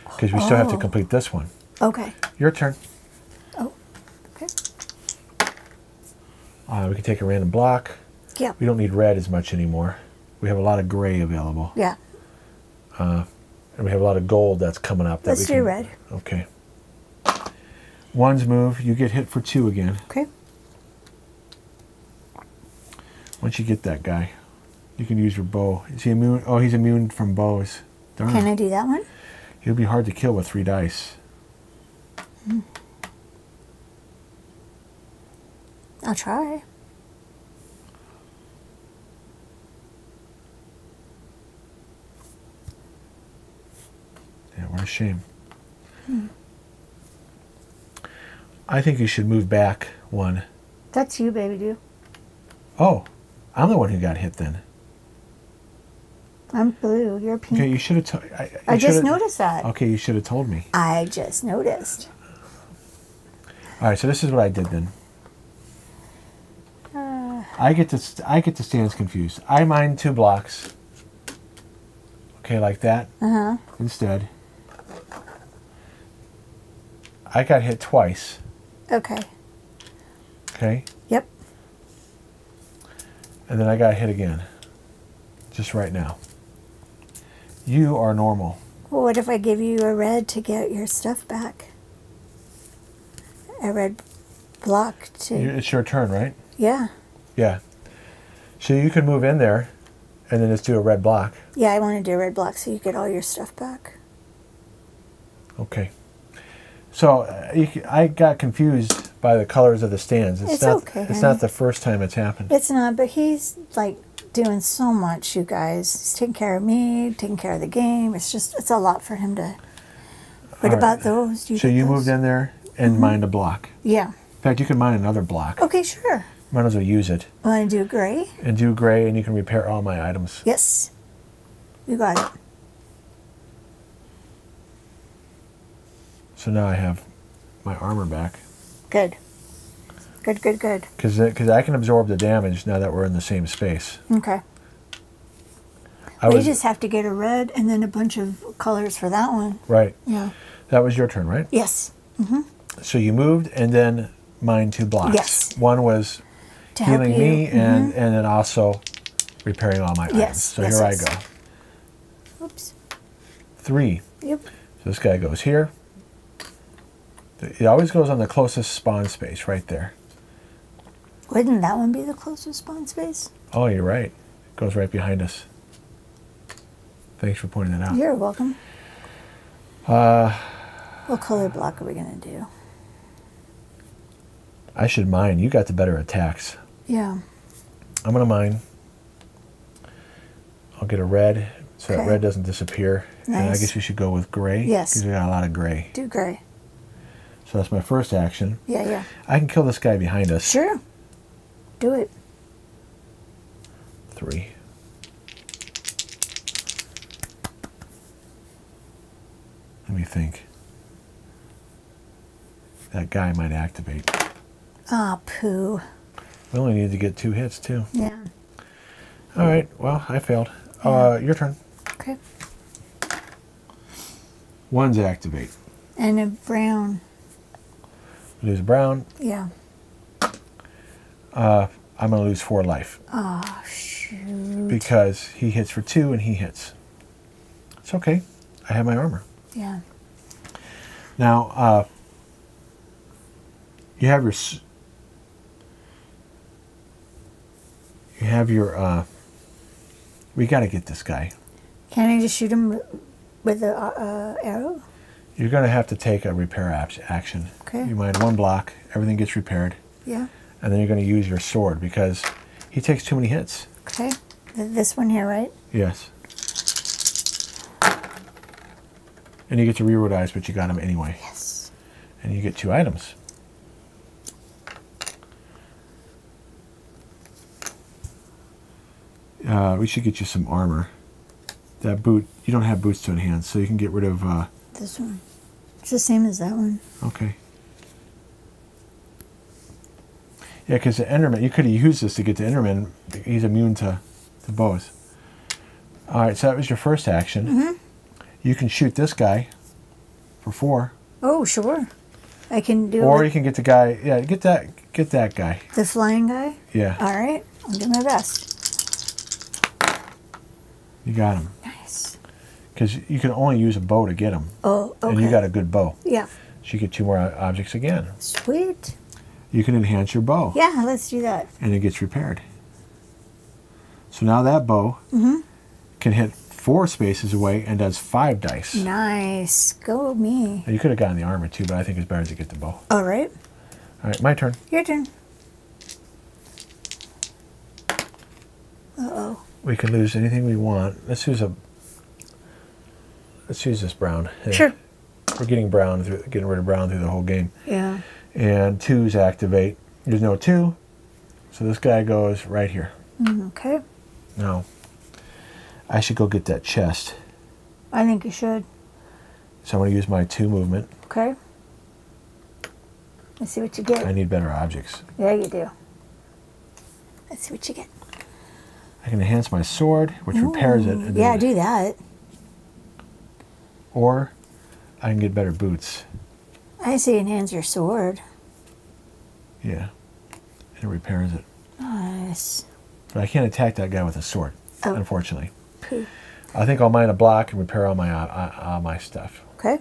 because we still have to complete this one. Okay. Your turn. Oh, okay. We can take a random block. Yeah. We don't need red as much anymore. We have a lot of gray available. Yeah. And we have a lot of gold that's coming up. Let's do red. Okay. 1's move. You get hit for 2 again. Okay. Once you get that guy, you can use your bow. Is he immune? Oh, he's immune from bows. Darn. Can I do that one? He'll be hard to kill with 3 dice. I'll try. Yeah, what a shame. I think you should move back 1. That's you, baby, do. Oh, I'm the one who got hit then. I'm blue. You're pink. Okay, you should have told. I just noticed that. Okay, you should have told me. I just noticed. All right, so this is what I did then. I get to stand confused. I mine 2 blocks. Okay, like that. Instead, I got hit twice. Okay. Okay. Yep. And then I got hit again. Just right now. You are normal. Well, what if I give you a red to get your stuff back? A red block to... It's your turn, right? Yeah. Yeah. So you can move in there and then just do a red block. Yeah, I want to do a red block so you get all your stuff back. Okay. So I got confused by the colors of the stands. It's not, okay, It's honey. not the first time it's happened. It's not, but he's like doing so much, you guys. He's taking care of me, taking care of the game. It's a lot for him to... What All about right. those? So you moved in there and mined a block. Yeah. In fact, you can mine another block. Okay, sure. Might as well use it. Want to do gray? And do gray, and you can repair all my items. Yes. You got it. So now I have my armor back. Good. Good, good, good. Because I can absorb the damage now that we're in the same space. Okay. We just have to get a red and then a bunch of colors for that one. Right. Yeah. That was your turn, right? Yes. So you moved and then mined 2 blocks. Yes. One was To help healing you. me and then also repairing all my items. Yes, So yes, here yes. I go. Oops. 3. Yep. So this guy goes here. It always goes on the closest spawn space right there. Wouldn't that one be the closest spawn space? Oh, you're right. It goes right behind us. Thanks for pointing that out. You're welcome. What color block are we going to do? I should mine. You got the better attacks. Yeah. I'm going to mine. I'll get a red so that Okay. red doesn't disappear. And I Nice. guess we should go with gray. Yes. Because we got a lot of gray. Do gray. So that's my first action. Yeah, yeah. I can kill this guy behind us. Sure. Do it. 3. Let me think. That guy might activate. Ah, poo. We only need to get 2 hits, too. Yeah. All right. Well, I failed. Your turn. Okay. 1's activate. And a brown. Lose brown. Yeah. I'm going to lose 4 life. Oh, shoot. Because he hits for 2 and he hits. It's okay. I have my armor. Yeah. Now, You have your we got to get this guy. Can I just shoot him with the arrow? You're going to have to take a repair action. Okay. You mine one block, everything gets repaired. Yeah. And then you're going to use your sword because he takes too many hits. Okay. This one here, right? Yes. And you get to reroll dice, but you got him anyway. Yes. And you get 2 items. We should get you some armor. That boot, you don't have boots to enhance, so you can get rid of... this one. It's the same as that one. Okay. Yeah, because the Enderman, you could have used this to get the Enderman. He's immune to bows. All right, so that was your first action. Mm-hmm. You can shoot this guy for 4. Oh, sure. I can do Or you can get the guy, yeah, get that guy. the flying guy? Yeah. All right. I'll do my best. You got him. Nice. Because you can only use a bow to get him. Oh, okay. And you got a good bow. Yeah. So you get 2 more objects again. Sweet. You can enhance your bow. Yeah, let's do that. And it gets repaired. So now that bow can hit 4 spaces away and does 5 dice. Nice. Go me. Now, you could have gotten the armor too, but I think it's better to get the bow. All right. All right, my turn. Your turn. Uh-oh. We can lose anything we want. Let's use this brown. Sure. We're getting getting rid of brown through the whole game. Yeah. And 2s activate. There's no 2, so this guy goes right here. Okay. Now, I should go get that chest. I think you should. So I'm going to use my 2 movement. Okay. Let's see what you get. I need better objects. Yeah, you do. Let's see what you get. I can enhance my sword, which repairs it. And Yeah, then, do that. Or I can get better boots. I say enhance your sword. Yeah. And it repairs it. Nice. But I can't attack that guy with a sword, Oh. unfortunately. Pooh. I think I'll mine a block and repair all my stuff. Okay.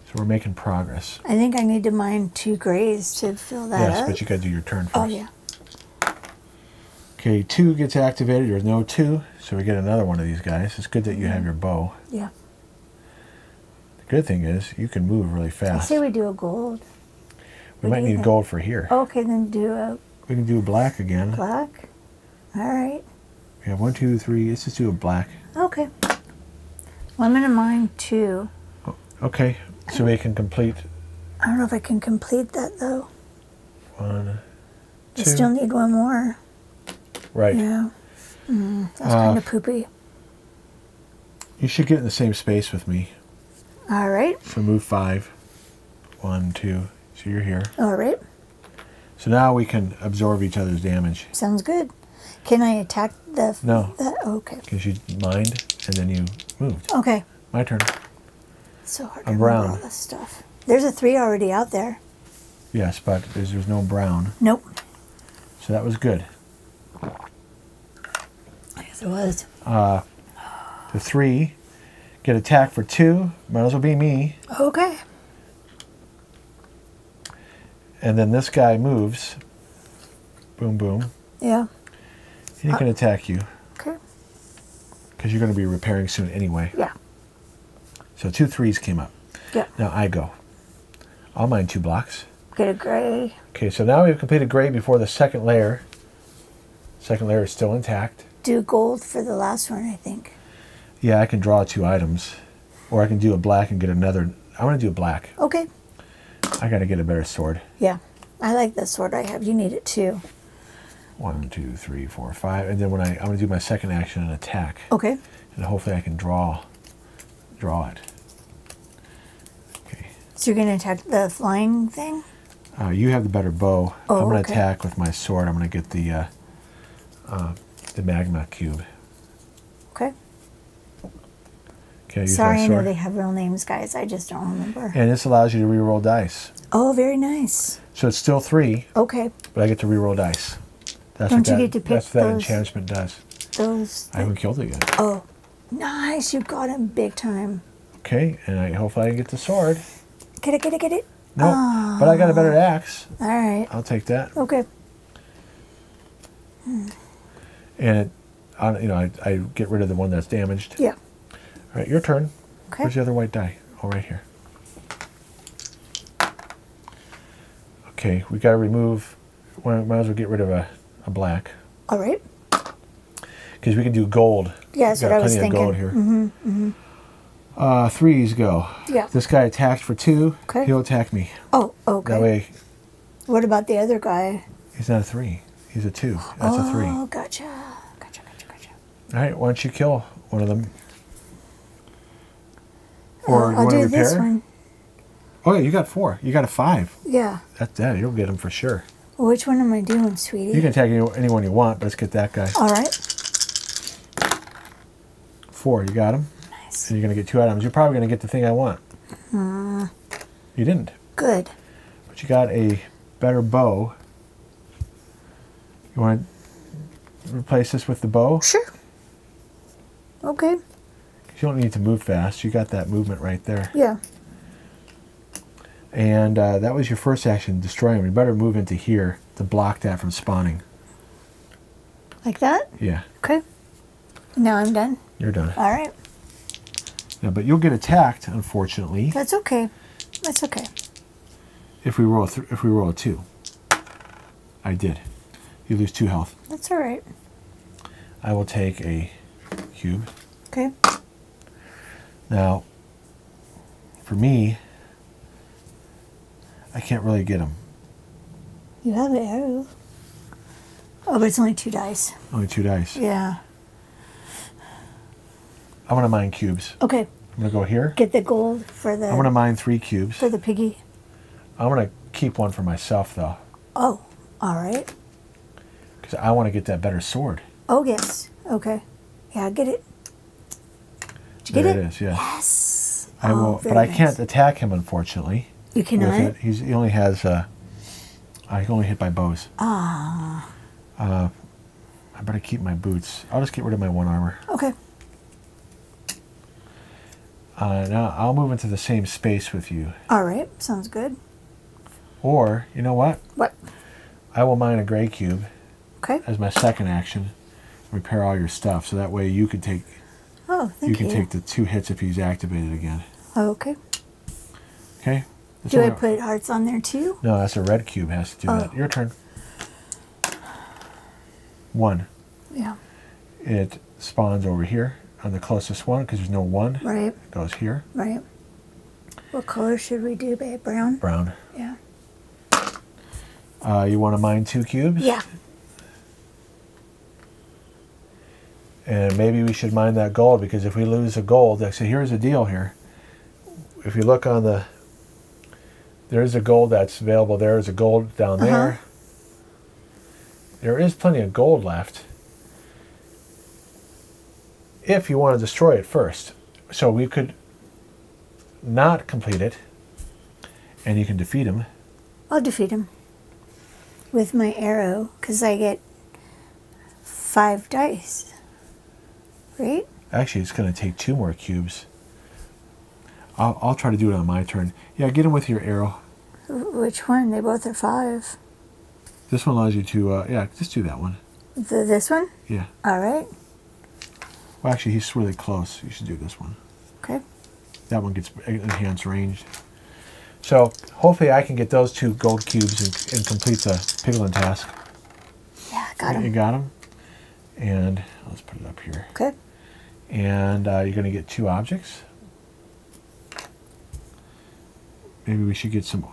So we're making progress. I think I need to mine 2 grays to fill that Yes, up. but you got to do your turn first. Oh, yeah. Okay, 2 gets activated. There's no 2, so we get another one of these guys. It's good that you have your bow. Yeah. The good thing is you can move really I fast. say we do a gold. We might need gold for here. Okay, then do a We can do a black again. black. All right. We have 1, 2, 3. Let's just do a black. Okay. Well, I'm going to mine 2. Okay, so we can complete I don't know if I can complete that, though. 1, 2. I still need 1 more. Right. Yeah. That's kind of poopy. You should get in the same space with me. All right. So move 5. 1, 2. So you're here. All right. So now we can absorb each other's damage. Sounds good. Can I attack the... No. Okay. Because you mined and then you moved. Okay. My turn. It's so hard to I'm remember brown. all this stuff. There's a 3 already out there. Yes, but there's no brown. Nope. So that was good. I guess it was. The 3 get attacked for 2. Might as well be me. Okay. And then this guy moves. Boom, boom. Yeah. And he can attack you. Okay. Because you're going to be repairing soon anyway. Yeah. So 2 3s came up. Yeah. Now I go. I'll mine 2 blocks. Get a gray. Okay, so now we've completed gray before the second layer. Second layer is still intact. Do gold for the last one, I think. Yeah, I can draw 2 items. Or I can do a black and get another. I want to do a black. Okay. I got to get a better sword. Yeah. I like the sword I have. You need it too. 1, 2, 3, 4, 5. And then when I'm going to do my second action and attack. Okay. And hopefully I can draw it. Okay. So you're going to attack the flying thing? You have the better bow. Oh, I'm going to okay. attack with my sword. I'm going to get the magma cube. Okay. Can I use Sorry, my I know sword? they have real names, guys. I just don't remember. And this allows you to reroll dice. Oh, very nice. So it's still 3, Okay. but I get to reroll dice. That's Don't what you that, get to pick that's what that those- enchantment does. Those... I haven't killed it yet. Oh. Nice, you got him big time. Okay, and hopefully I can get the sword. Get it, get it, get it. No, but I got a better axe. All right. I'll take that. Okay. And I get rid of the one that's damaged. Yeah. All right, your turn. Okay. Where's the other white die? Oh, right here. Okay, we got to remove. Might as well get rid of a black. All right. Because we can do gold. Yeah, that's what I was thinking. Plenty of gold here. Threes go. Yeah. This guy attacked for 2. Okay. He'll attack me. Oh, okay. That way, What about the other guy? he's not a 3. He's a 2. That's a 3. Oh, gotcha. Gotcha, gotcha, gotcha. All right, why don't you kill one of them? Or you I'll want to do repair? this one. Oh, yeah, you got 4. You got a 5. Yeah. That's that. You'll get him for sure. Well, which one am I doing, sweetie? You can attack anyone you want, but let's get that guy. All right. 4, you got him. Nice. And you're going to get 2 items. You're probably going to get the thing I want. You didn't. Good. But you got a better bow. You want to replace this with the bow? Sure. Okay. 'Cause you don't need to move fast. You got that movement right there. Yeah. And that was your first action, destroy him. You better move into here to block that from spawning. Like that? Yeah, Okay. Now I'm done. you're done. All right. Yeah, but you'll get attacked, unfortunately, That's okay. That's okay. if we roll a 2. I did. You lose 2 health. That's all right. I will take a cube. Okay. Now, for me, I can't really get him. You have an arrow. Oh, but it's only 2 dice. Only 2 dice. Yeah. I want to mine cubes. Okay. I'm going to go here. Get the gold for I want to mine 3 cubes. the piggy. I'm going to keep one for myself, though, Oh, all right. because I want to get that better sword. Oh, yes. Okay. Yeah, get it. Did you get There it? it is, yeah. Yes. I will, Oh, but very I can't nice. attack him, unfortunately. You With cannot? it. He only has, I can only hit by bows. Ah. I better keep my boots. I'll just get rid of my 1 armor. Okay. Now I'll move into the same space with you. All right. Sounds good. Or, you know what? What? I will mine a gray cube Okay. as my second action. Repair all your stuff, so that way you can take Oh, thank you. you can take the 2 hits if he's activated again. Oh, okay. Okay? This Do I one- put hearts on there too? No, that's a red cube has to do Oh. that. Your turn. 1. Yeah. It spawns over here on the closest one because there's no 1. Right. It goes here. Right. What color should we do, babe? Brown? Brown. Yeah. You want to mine 2 cubes? Yeah. And maybe we should mine that gold, because if we lose the gold, so here's the deal here. If you look on the, there's a gold that's available. There's a gold down there. There is plenty of gold left if you want to destroy it first. So we could not complete it, and you can defeat him. I'll defeat him with my arrow because I get 5 dice. Right? Actually, it's going to take 2 more cubes. I'll try to do it on my turn. Yeah, get him with your arrow. Which one? They both are 5. This one allows you to, yeah, just do that one. This one? Yeah. All right. Well, actually, he's really close. You should do this one. Okay. That one gets enhanced range. So, hopefully I can get those 2 gold cubes and complete the piglin task. Yeah, got You him. got them? And let's put it up here. Okay. And you're going to get 2 objects. Maybe we should get some,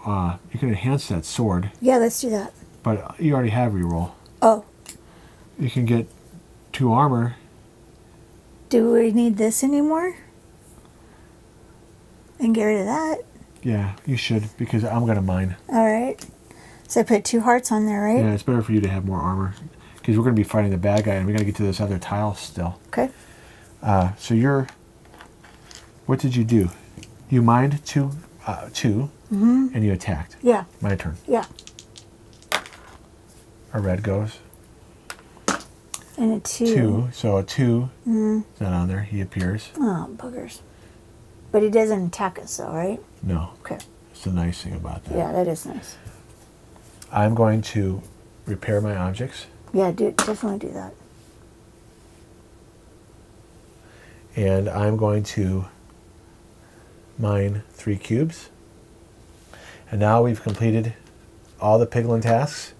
you can enhance that sword, Yeah, let's do that. but you already have reroll. Oh, You can get 2 armor. do we need this anymore? And get rid of that. Yeah, you should, because I'm going to mine. All right. So I put 2 hearts on there, right? Yeah, it's better for you to have more armor, because we're going to be fighting the bad guy, and we got to get to this other tile still. Okay. So you're, what did you do? You mined 2, and you attacked. Yeah. My turn. Yeah. A red goes. And a 2. 2. So a 2 is not on there. He appears. Oh, buggers. But he doesn't attack us, though, right? No. Okay. It's the nice thing about that. Yeah, that is nice. I'm going to repair my objects. Yeah, definitely do that. And I'm going to mine 3 cubes. And now we've completed all the piglin tasks.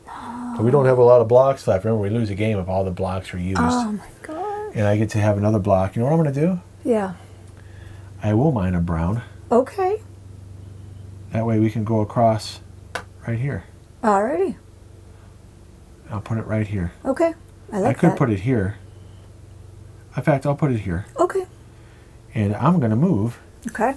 But we don't have a lot of blocks left. Remember, we lose a game if all the blocks are used. Oh my gosh. And I get to have another block. You know what I'm going to do? Yeah. I will mine a brown. Okay. That way we can go across right here. Alrighty. I'll put it right here. Okay. I like I could that. put it here. In fact, I'll put it here. Okay. And I'm going to move. Okay.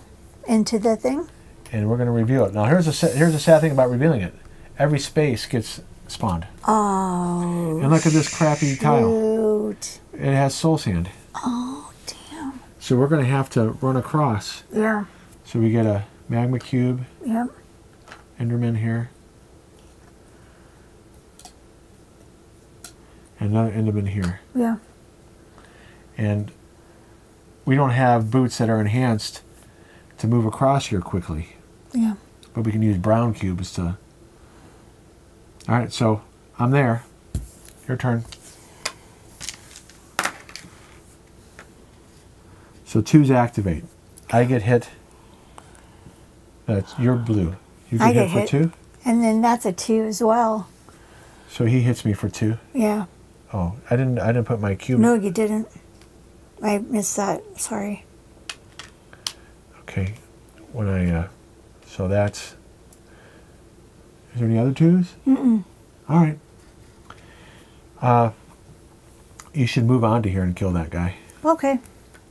Into the thing? And we're going to reveal it. Now, here's the sad thing about revealing it. Every space gets spawned. Oh. And look at this crappy tile. Shoot. It has soul sand. Oh, damn. So we're going to have to run across. Yeah. So we get a magma cube. Yep. Enderman here. And another Enderman here. Yeah. And we don't have boots that are enhanced to move across here quickly. Yeah. But we can use brown cubes to... Alright, so I'm there. Your turn. So 2's activate. I get hit. You're blue. You I get get hit for 2? And then that's a 2 as well. So he hits me for 2? Yeah. Oh, I didn't put my cube. No, you didn't. I missed that. Sorry. Okay. When I so that's... Is there any other 2s? Mm-mm. All right. You should move on to here and kill that guy. Okay.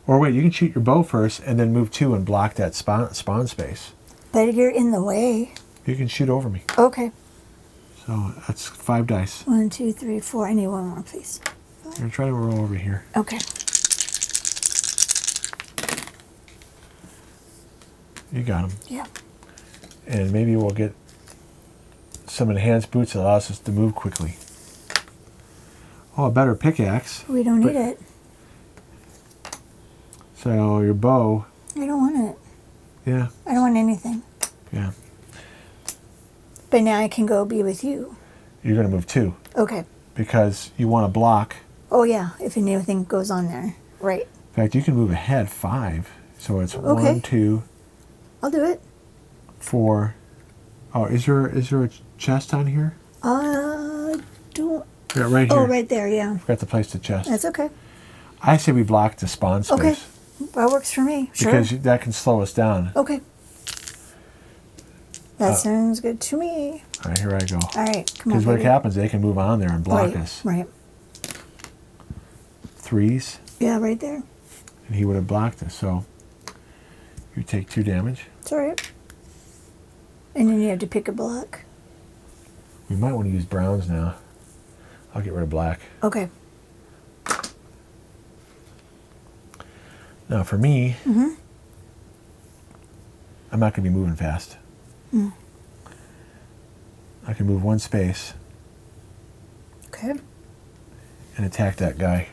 Or wait, you can shoot your bow first and then move 2 and block that spawn space. But you're in the way. You can shoot over me. Okay. So that's 5 dice. 1, 2, 3, 4. I need one more, please. I'm going to try to roll over here. Okay. You got him. Yeah. And maybe we'll get some enhanced boots that allows us to move quickly. Oh, a better pickaxe. We don't need it. So your bow. I don't want it. Yeah. I don't want anything. Yeah. But now I can go be with you. You're going to move 2. Okay. Because you want to block. Oh, yeah. If anything goes on there. Right. In fact, you can move ahead 5. So it's Okay. 1, 2, I'll do it. 4. Oh, is there a chest on here? Don't. Yeah, right here. Oh, right there, yeah. Forgot to place the chest. That's okay. I say we block the spawn space. Okay. That works for me. Sure. Because that can slow us down. Okay. That sounds good to me. All right, here I go. All right, come on, Because what baby. happens, they can move on there and block Right, us. right. 3s, Yeah, right there. and he would have blocked us. So you take 2 damage. It's all right. And then you have to pick a block. We might want to use browns now. I'll get rid of black. Okay. Now for me, I'm not going to be moving fast. I can move 1 space Okay. and attack that guy.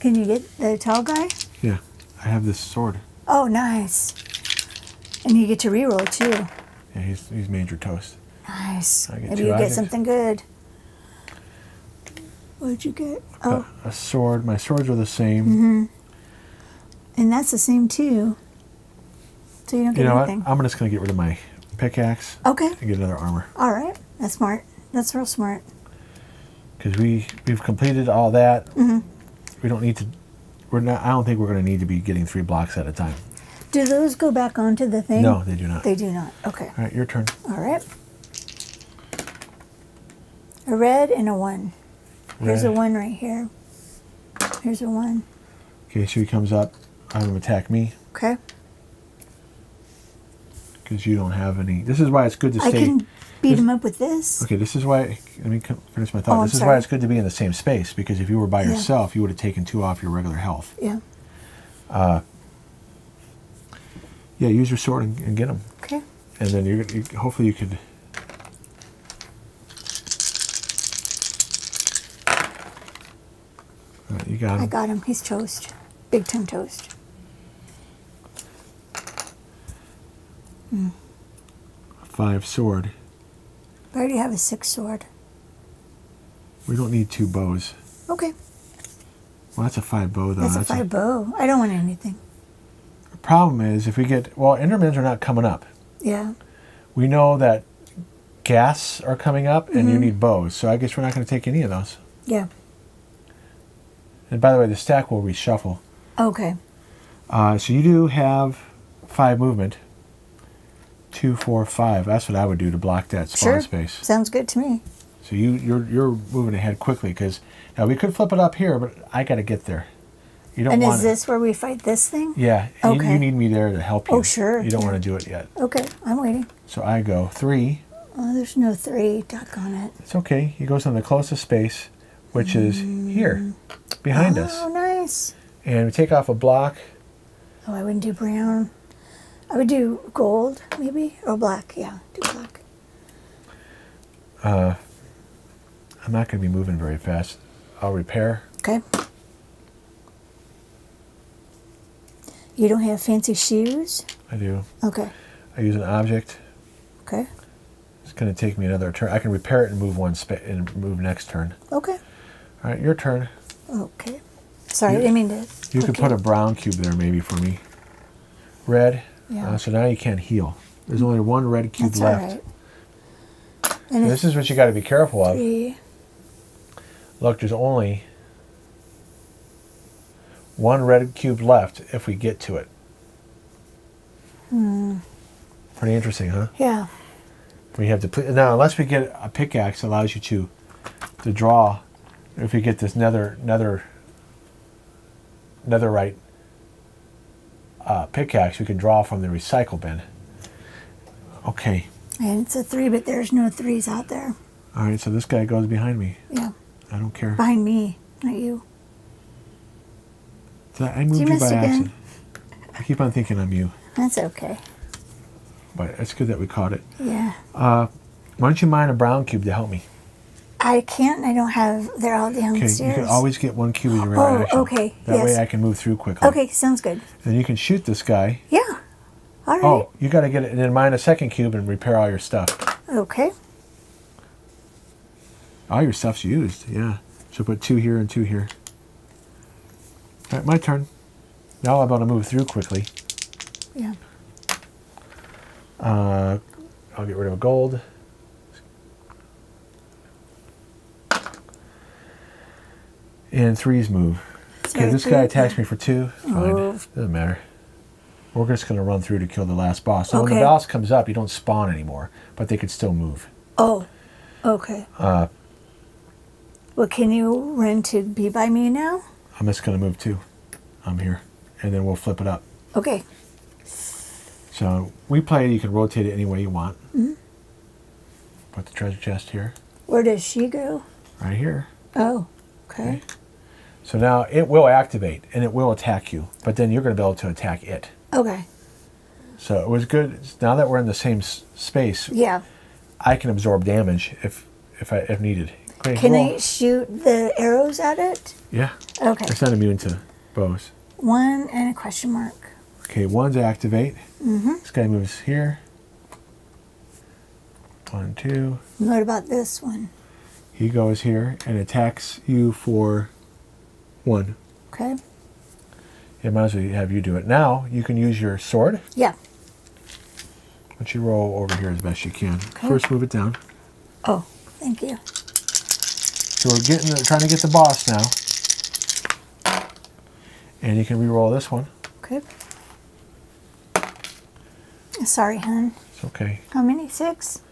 Can you get the tall guy? Yeah, I have this sword. Oh, nice. And you get to reroll too. Yeah, he's major toast. Nice. I get Maybe 2 you get objects. something good. What'd you get? Oh, A sword. My swords are the same. and that's the same too. So you don't get You know what? anything. I'm just going to get rid of my pickaxe Okay. and get another armor. All right. That's smart. That's real smart. Because we've completed all that. We don't need to. I don't think we're going to need to be getting 3 blocks at a time. Do those go back onto the thing? No, they do not. They do not. Okay. All right, your turn. All right. A red and a 1. Here's a Red. 1 right here. Here's a 1. Okay, so he comes up. Have him attack me Okay. because you don't have any. This is why it's good to I stay. can beat him up with this. Okay, this is why. Let me finish my thought. Oh, I'm This is why sorry. it's good to be in the same space, because if you were by Yeah. yourself, you would have taken 2 off your regular health. Yeah. Yeah, use your sword and get him, Okay. and then hopefully you could. All right, You got him. I got him. He's toast. Big time toast. 5 sword. I already have a 6 sword. We don't need 2 bows. Okay. Well, that's a 5 bow, though. That's a 5 bow. I don't want anything. The problem is if we get... Well, Endermans are not coming up. Yeah. We know that gas are coming up, and you need bows. So I guess we're not going to take any of those. Yeah. And by the way, the stack will reshuffle. Okay. So you do have 5 movement. 2, 4, 5. That's what I would do to block that spawn space. Sounds good to me. So you're moving ahead quickly because now we could flip it up here, but I got to get there. You don't and want is this where we fight this thing? Yeah. Okay. You need me there to help you. Oh, sure. You don't want to do it yet. Okay, I'm waiting. So I go 3. Oh, there's no 3. Duck on it. It's okay. He goes on the closest space, which is here, behind us. Oh, nice. And we take off a block. Oh, I wouldn't do brown. I would do gold, maybe, or black. Yeah, do black. I'm not going to be moving very fast. I'll repair. Okay. You don't have fancy shoes? I do. Okay. I use an object. Okay. It's going to take me another turn. I can repair it and move and move next turn. Okay. All right, your turn. Okay. Sorry, I didn't mean to. You could put a brown cube there maybe for me. Red. Yeah. So now you can't heal. There's only 1 red cube That's left. all right. And This is what you got to be careful of. 3. Look, there's only 1 red cube left if we get to it. Pretty interesting, huh? Yeah. We have to now, unless we get a pickaxe that allows you to draw. If we get this netherite pickaxe, we can draw from the recycle bin. Okay. And it's a 3, but there's no 3s out there. All right, so this guy goes behind me. Yeah. I don't care. Behind me, not you. I moved you miss by again? accident. I keep on thinking I'm you. That's okay. But it's good that we caught it. Yeah. Why don't you mine a brown cube to help me? I can't. I don't have. They're all Okay, downstairs. you can always get 1 cube in your right action. okay. That yes. way I can move through quickly. Okay, sounds good. And you can shoot this guy. Yeah. All right. Oh, you got to get it and then mine a 2nd cube and repair all your stuff. Okay. All your stuff's used, yeah. So put 2 here and 2 here. All right, my turn. Now I'm about to move through quickly. Yeah. I'll get rid of a gold. And 3s move. Okay, this guy attacks me for 2. Fine. Doesn't matter. We're just going to run through to kill the last boss. So when the boss comes up, you don't spawn anymore, but they could still move. Oh, okay. Well, can you run to be by me now? I'm just going to move 2. I'm here. And then we'll flip it up. Okay. So we play, you can rotate it any way you want. Put the treasure chest here. Where does she go? Right here. Oh, okay. So now it will activate and it will attack you, but then you're going to be able to attack it. Okay. So it was good. Now that we're in the same space, Yeah. I can absorb damage if needed. Okay, Can I shoot the arrows at it? Yeah. Okay. It's not immune to bows. 1 and a question mark. Okay, 1's activate. This guy moves here. 1, 2. What about this one? He goes here and attacks you for 1. Okay. It might as well have you do it. Now you can use your sword. Yeah. Why don't you roll over here as best you can. Okay. First move it down. Oh, thank you. So we're trying to get the boss now. And you can re-roll this one. Okay. Sorry, hon. It's okay. How many? 6?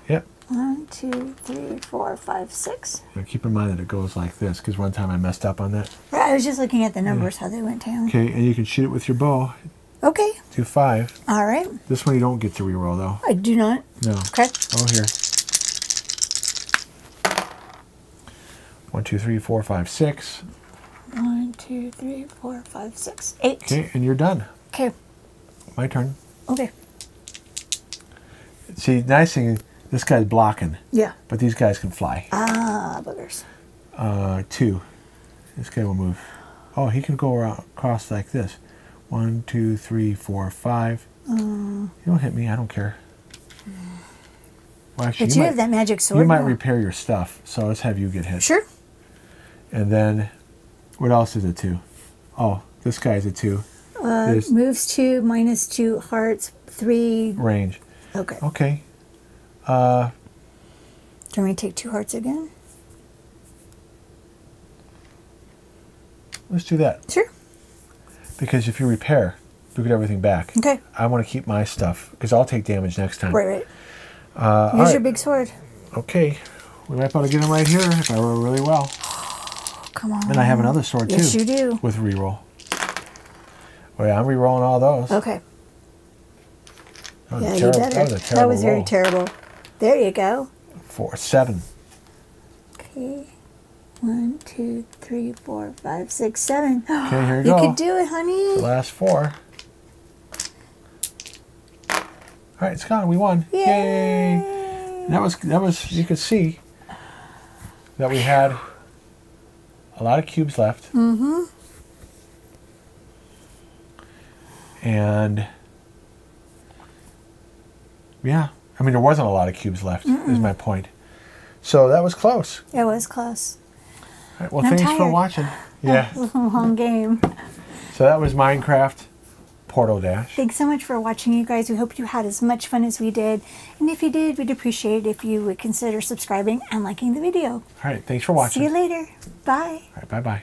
Yep. 1, 2, 3, 4, 5, 6. Now keep in mind that it goes like this, because one time I messed up on that. I was just looking at the numbers, how they went down. Okay, and you can shoot it with your bow. Okay. Do 5. All right. This one you don't get to re-roll though. I do not. No. Okay. Oh, here. 1, 2, 3, 4, 5, 6. 1, 2, 3, 4, 5, 6, 8. Okay, and you're done. Okay. My turn. Okay. See, nice thing, this guy's blocking. Yeah. But these guys can fly. Ah, boogers. 2. This guy will move. Oh, he can go around, across like this. 1, 2, 3, 4, 5. You don't hit me. I don't care. Well, actually, But you have that magic sword. You might now. repair your stuff, so let's have you get hit. Sure. And then, what else is a 2? Oh, this guy's a 2. Moves 2, -2, hearts, 3. Range. Okay. Okay. Do you want me to take 2 hearts again? Let's do that. Sure. Because if you repair, you get everything back. Okay. I want to keep my stuff, because I'll take damage next time. Right. All Use right. your big sword. Okay. We might be able to get him right here if I roll really well. Come on. And I have another sword, Yes, too. you do. With reroll. Oh, yeah, I'm rerolling all those. Okay. That was Yeah, a you terrible, better. that was a terrible That was very roll. terrible. There you go. 4, 7. Okay. 1, 2, 3, 4, 5, 6, 7. Okay, here you You go. could do it, honey. The last 4. All right, it's gone. We won. Yay. And that was. You could see that we had a lot of cubes left. Mm-hmm. And yeah, I mean, there wasn't a lot of cubes left. Is my point. So that was close. It was close. All right, well, I'm thanks for tired. watching. Yeah. It was a long game. So that was Minecraft Portal Dash. Thanks so much for watching, you guys. We hope you had as much fun as we did. And if you did, we'd appreciate it if you would consider subscribing and liking the video. All right, thanks for watching. See you later. Bye. All right, bye-bye.